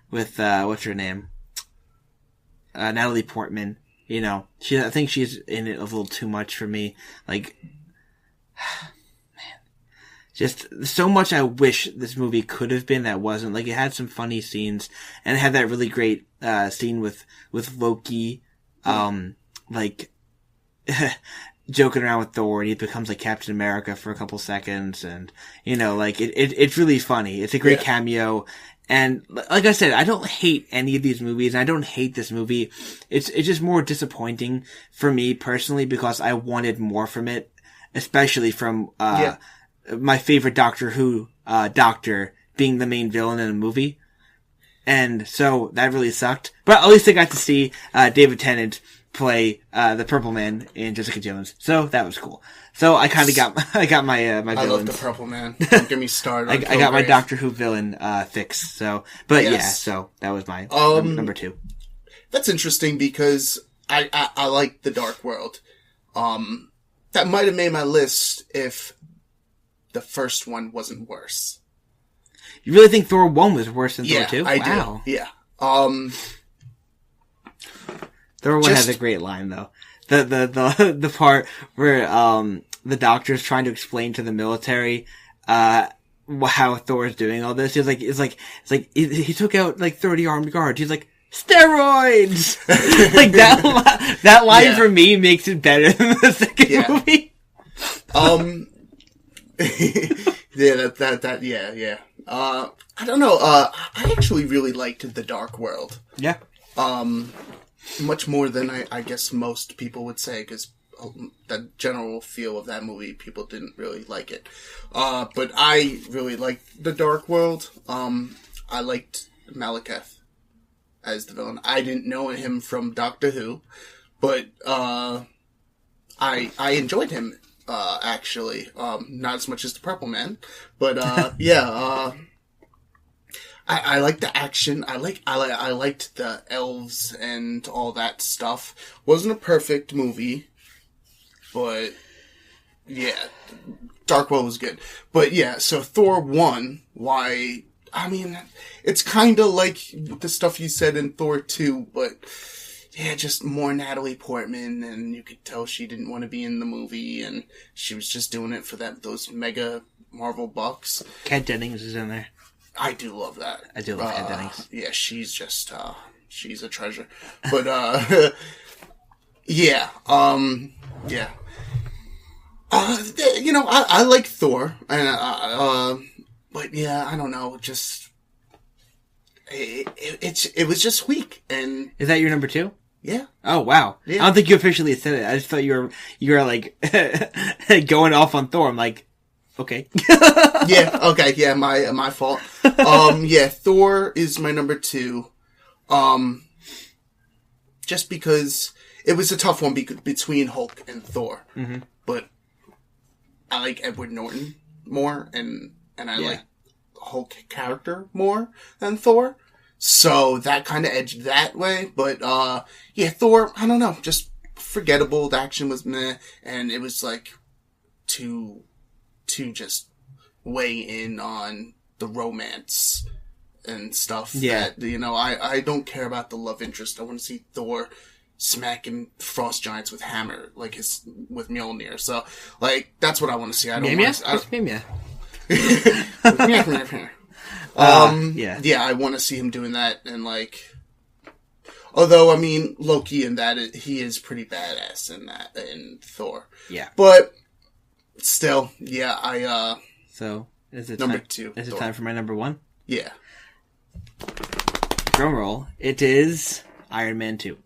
what's her name? Natalie Portman. You know, I think she's in it a little too much for me. Like, man, just so much I wish this movie could have been that wasn't. Like, it had some funny scenes, and it had that really great scene with Loki, like joking around with Thor, and he becomes like Captain America for a couple seconds, and you know, like it's really funny. It's a great cameo, and like I said, I don't hate any of these movies, and I don't hate this movie. It's just more disappointing for me personally because I wanted more from it, especially from my favorite Doctor Who Doctor being the main villain in a movie. And so that really sucked. But at least I got to see David Tennant play the Purple Man in Jessica Jones. So that was cool. So I kind of got my villains. I love the Purple Man. Don't get me started. I got my Doctor Who villain fixed. So, but yeah, so that was my number 2. That's interesting because I like the Dark World. That might have made my list if the first one wasn't worse. You really think Thor 1 was worse than Thor 2? I wow. do. Yeah. Thor 1 has a great line though. The part where the Doctor's trying to explain to the military how Thor's doing all this. He took out like 30 armed guards. He's like, steroids! Like that line for me makes it better than the second movie. Yeah. I don't know. I actually really liked The Dark World. Yeah. Much more than I guess most people would say, because the general feel of that movie, people didn't really like it. But I really liked The Dark World. I liked Malekith as the villain. I didn't know him from Doctor Who, but I enjoyed him. Actually, not as much as the Purple Man, but I like the action. I liked the elves and all that stuff. Wasn't a perfect movie, but yeah, Dark World was good. But yeah, so Thor 1, why? I mean, it's kind of like the stuff you said in Thor 2, but yeah, just more Natalie Portman, and you could tell she didn't want to be in the movie, and she was just doing it for those mega Marvel bucks. Kat Dennings is in there. I do love that. I do love Kat Dennings. Yeah, she's just, she's a treasure. But, yeah. I like Thor, and, but yeah, I don't know, just, it was just weak, and... Is that your number 2? Yeah. Oh, wow. Yeah. I don't think you officially said it. I just thought you were like, going off on Thor. I'm like, okay. Yeah, okay, yeah, my fault. Yeah, Thor is my number 2. Just because it was a tough one between Hulk and Thor. Mm-hmm. But I like Edward Norton more, and I like Hulk character more than Thor. So that kind of edged that way. But, yeah, Thor, I don't know, just forgettable. The action was meh, and it was like to just weigh in on the romance and stuff. Yeah. That, I don't care about the love interest. I want to see Thor smacking frost giants with hammer, like with Mjolnir. So, like, that's what I want to see. I don't want to... Yeah, I want to see him doing that, and like, although, I mean, Loki in that, he is pretty badass in Thor. Yeah. But, still, yeah, So, is it number time, 2. Is it Thor. time for my number 1? Yeah. Drumroll. It is Iron Man 2.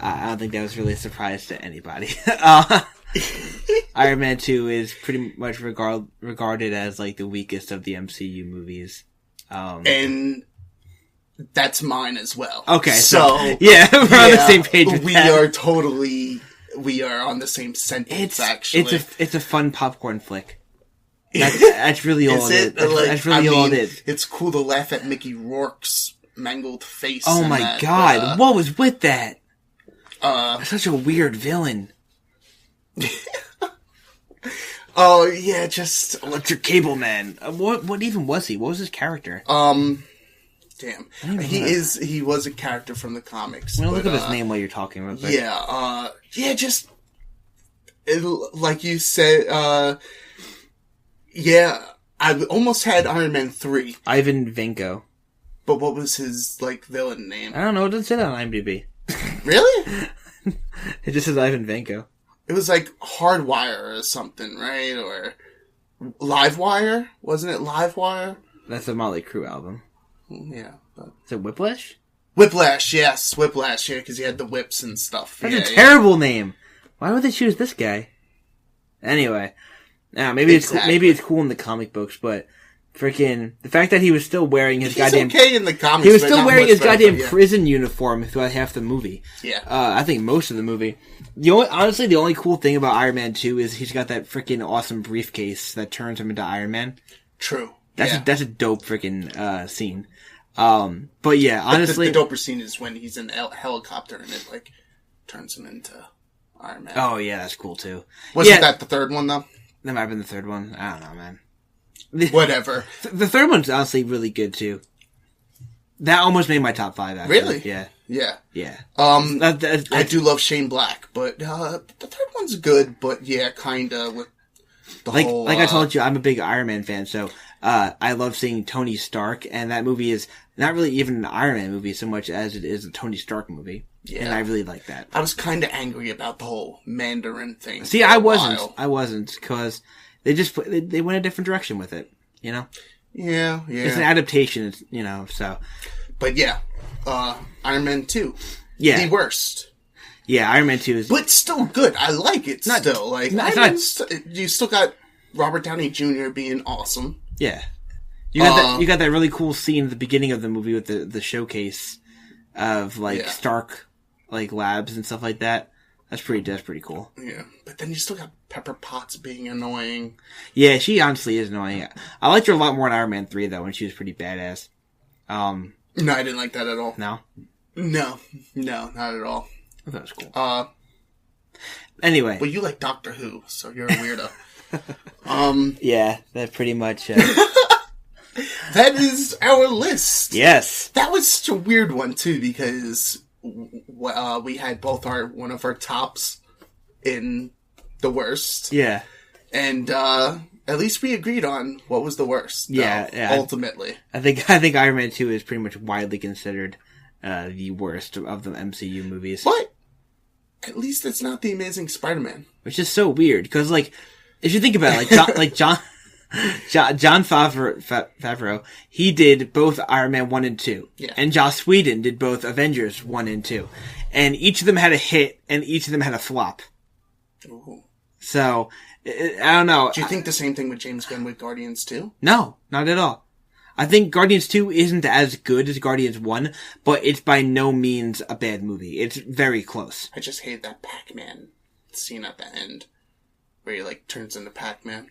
I don't think that was really a surprise to anybody. Iron Man 2 is pretty much regarded as like the weakest of the MCU movies. And that's mine as well. Okay, so yeah, we're on the same page with that. We are on the same sentence, actually. It's a fun popcorn flick. That's really all it is. That's really all it is. It's cool to laugh at Mickey Rourke's mangled face. Oh my god, what was with that? Such a weird villain. Oh yeah, just Electric Cable Man. What even was he? What was his character? Damn. He was a character from the comics. I'm gonna look up his name while you're talking real quick. Yeah, just like you said, yeah, I almost had Iron Man 3. Ivan Vanko. But what was his like villain name? I don't know, it doesn't say that on IMDb. Really? It just says Ivan Vanko. It was like Hardwire or something, right? Or Livewire? Wasn't it Livewire? That's a Motley Crue album. Yeah. But... Is it Whiplash? Whiplash, yes. Whiplash, yeah, because he had the whips and stuff. That's a terrible name. Why would they choose this guy? Anyway. Maybe it's cool in the comic books, but freaking the fact that he was still wearing his goddamn... okay in the comics, he was still wearing his goddamn prison uniform throughout half the movie. Yeah. I think most of the movie. Honestly, the only cool thing about Iron Man 2 is he's got that freaking awesome briefcase that turns him into Iron Man. True. That's a dope freaking scene. But yeah, honestly... The doper scene is when he's in a helicopter and it, like, turns him into Iron Man. Oh, yeah, that's cool, too. Wasn't that the third one, though? That might have been the third one. I don't know, man. Whatever. The third one's honestly really good, too. That almost made my top 5, actually. Really? Yeah. Yeah. Yeah. I do love Shane Black, but the third one's good, but yeah, kinda with... Like I told you, I'm a big Iron Man fan, so I love seeing Tony Stark, and that movie is not really even an Iron Man movie so much as it is a Tony Stark movie. Yeah. And I really like that. I was kind of angry about the whole Mandarin thing. See, I wasn't, because they went a different direction with it, you know? Yeah. It's an adaptation, you know, so. But yeah, Iron Man 2. Yeah. The worst. Yeah, Iron Man 2 is... But still good. I like it still. Like, you still got Robert Downey Jr. being awesome. Yeah. You got that really cool scene at the beginning of the movie with the showcase of, like, Stark, like, labs and stuff like that. That's pretty cool. Yeah. But then you still got Pepper Potts being annoying. Yeah, she honestly is annoying. I liked her a lot more in Iron Man 3, though, when she was pretty badass. No, I didn't like that at all. No? No, not at all. I thought it was cool. Anyway. Well, you like Doctor Who, so you're a weirdo. Yeah, that pretty much... That is our list. Yes. That was such a weird one, too, because we had both one of our tops in the worst. Yeah. And at least we agreed on what was the worst. Yeah. Ultimately. I think Iron Man 2 is pretty much widely considered the worst of the MCU movies. But at least it's not The Amazing Spider-Man. Which is so weird, because, like, if you think about it, John Favreau, he did both Iron Man 1 and 2. Yeah. And Joss Whedon did both Avengers 1 and 2. And each of them had a hit, and each of them had a flop. Ooh. So, I don't know. Do you think the same thing with James Gunn with Guardians 2? No, not at all. I think Guardians 2 isn't as good as Guardians 1, but it's by no means a bad movie. It's very close. I just hate that Pac-Man scene at the end, where he, like, turns into Pac-Man.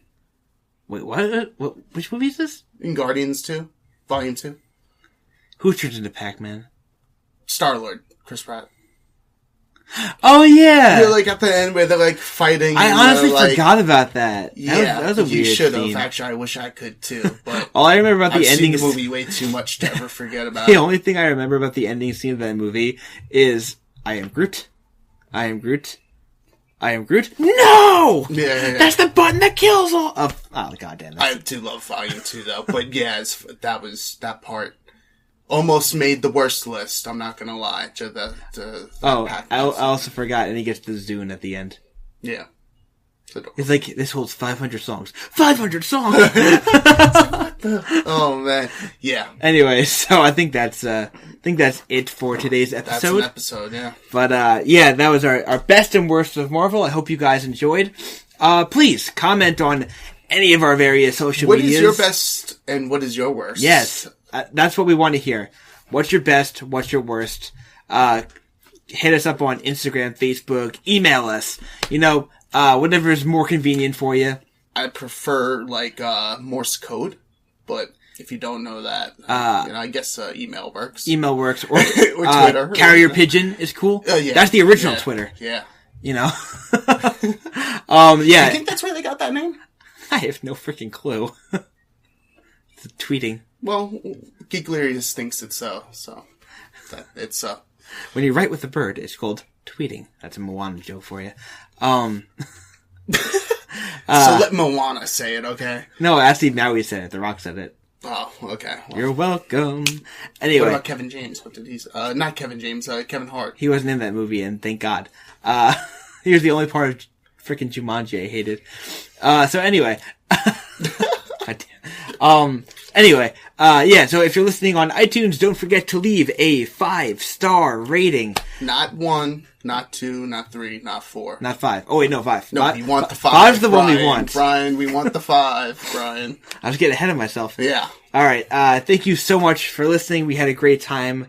Wait, what? Which movie is this? In Guardians 2, Volume 2. Who turns into Pac-Man? Star-Lord, Chris Pratt. Oh, yeah! You're, like, at the end where they're, like, fighting. I honestly forgot about that. Yeah, that was a weird you should have. scene. Actually, I wish I could, too. But all I remember about the ending... I've seen the movie way too much to ever forget about The only thing I remember about the ending scene of that movie is, I am Groot. I am Groot. I am Groot. No! Yeah. That's the button that kills all... Oh, goddamn. I do love Volume 2, though. But yeah, that part almost made the worst list. I'm not gonna lie. I also forgot, and he gets the Zune at the end. Yeah. It's like, this holds 500 songs. 500 songs! Oh, man. Yeah. Anyway, so I think that's it for today's episode. That's an episode, yeah. But, yeah, that was our best and worst of Marvel. I hope you guys enjoyed. Please comment on any of our various social medias. What is your best and what is your worst? Yes. That's what we want to hear. What's your best? What's your worst? Hit us up on Instagram, Facebook, email us. Whatever is more convenient for you. I prefer, Morse code, but if you don't know that, I guess email works. Email works. Or, or Twitter. Carrier pigeon is cool. Yeah. That's the original Twitter. Yeah. Yeah. Do you think that's where they got that name? I have no freaking clue. It's tweeting. Well, Geeklirious thinks it's so it's when you write with a bird, it's called tweeting. That's a Moana joke for you. So let Moana say it, okay? No, actually, Maui said it. The Rock said it. Oh, okay. Well, you're welcome. Anyway. What about Kevin James? What did he say? Not Kevin James, Kevin Hart. He wasn't in that movie, and thank God. He was the only part of freaking Jumanji I hated. So anyway. God damn. Anyway, so if you're listening on iTunes, don't forget to leave a 5-star rating. Not 1, not 2, not 3, not 4. Not 5. Oh wait, no, 5. No, we want the 5. 5's the one we want. Brian, we want the 5, Brian. I was getting ahead of myself. Yeah. Alright, thank you so much for listening. We had a great time.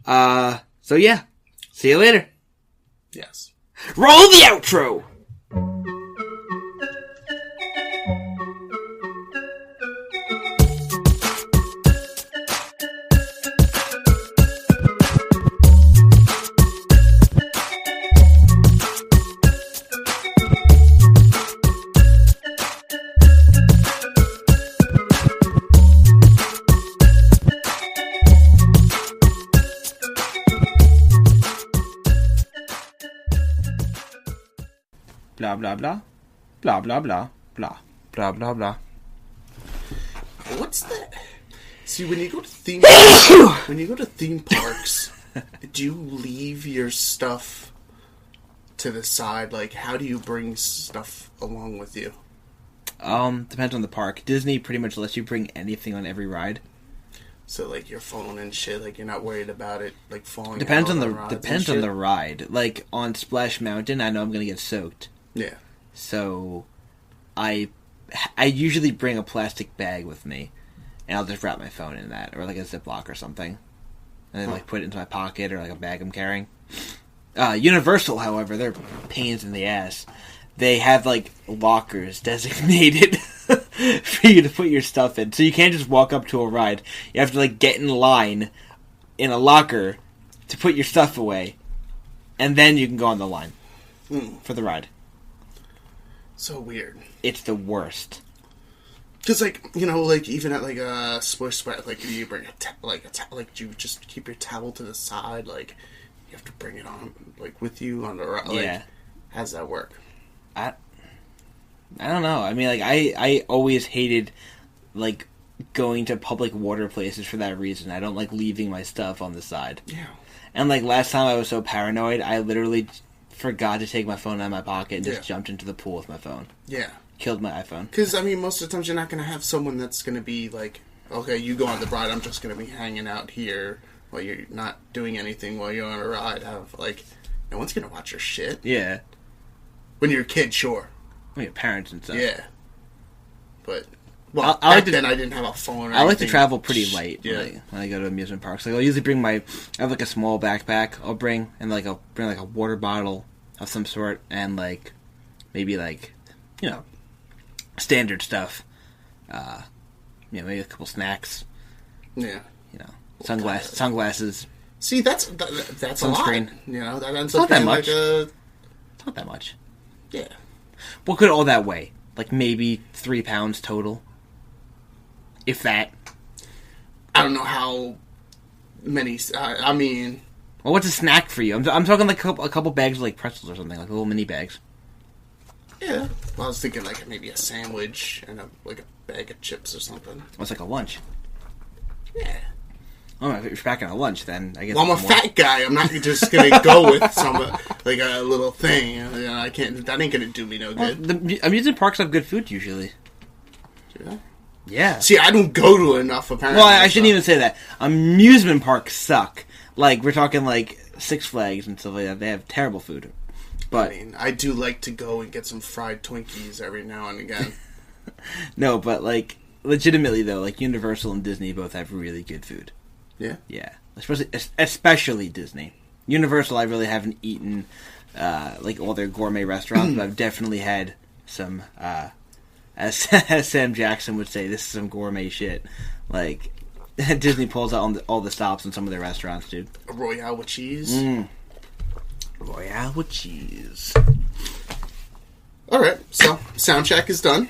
So yeah. See you later. Yes. Roll the outro! Blah, blah, blah. Blah, blah, blah. Blah. blah blah blah. What's that? See, when you go to theme parks, do you leave your stuff to the side? Like, how do you bring stuff along with you? Depends on the park. Disney pretty much lets you bring anything on every ride. So, like, your phone and shit, like, you're not worried about it, like, falling Depends out on the ride. Like, on Splash Mountain, I know I'm gonna get soaked. Yeah. So, I usually bring a plastic bag with me, and I'll just wrap my phone in that, or like a Ziploc or something. And then, like, put it into my pocket, or like a bag I'm carrying. Universal, however, they're pains in the ass. They have, like, lockers designated for you to put your stuff in. So you can't just walk up to a ride. You have to, like, get in line in a locker to put your stuff away. And then you can go on the line for the ride. So weird. It's the worst. Because, like, you know, like, even at, like, a Splish Splash, like, you bring like, do you just keep your towel to the side? Like, you have to bring it on, like, with you on the ride? Like, yeah. How does that work? I don't know. I mean, like, I always hated, like, going to public water places for that reason. I don't like leaving my stuff on the side. Yeah. And, like, last time I was so paranoid, I literally forgot to take my phone out of my pocket and just jumped into the pool with my phone. Yeah. Killed my iPhone. Because, I mean, most of the times you're not going to have someone that's going to be like, okay, you go on the ride, I'm just going to be hanging out here while you're not doing anything while you're on a ride. Have, like, no one's going to watch your shit. Yeah. When you're a kid, sure. When your parents and stuff. Yeah. But, well, then I didn't have a phone or I like to travel pretty light yeah. when I go to amusement parks. Like, I'll usually bring I have, like, a small backpack I'll bring, and, like, I'll bring, like, a water bottle of some sort, and, like, maybe, like, you know, standard stuff. Maybe a couple snacks. Yeah. You know, sunglasses. See, that's sunscreen. A lot. You know, that ends up being that much. It's not that much. Yeah. What could all that weigh? Like, maybe 3 pounds total? If that. I don't know how many... I mean... Well, what's a snack for you? I'm talking like a couple bags of, like, pretzels or something. Like, little mini bags. Yeah. Well, I was thinking, like, maybe a sandwich and a bag of chips or something. Well, it's like a lunch. Yeah. Oh, if you're packing a lunch, then I guess... Well, I'm a fat guy. I'm not just going to go with some, like, a little thing. You know, I can't... That ain't going to do me no good. The amusement parks have good food, usually. Do they? Yeah. See, I don't go to enough, apparently. Well, I shouldn't even say that. Amusement parks suck. Like, we're talking, like, Six Flags and stuff like that. They have terrible food. But I mean, I do like to go and get some fried Twinkies every now and again. No, but, like, legitimately, though, like, Universal and Disney both have really good food. Yeah? Yeah. Especially Disney. Universal, I really haven't eaten, like, all their gourmet restaurants, but I've definitely had some, as Sam Jackson would say, this is some gourmet shit. Like, Disney pulls out on all the stops in some of their restaurants, dude. A Royale with cheese? Royale with cheese. Alright, so, sound check is done.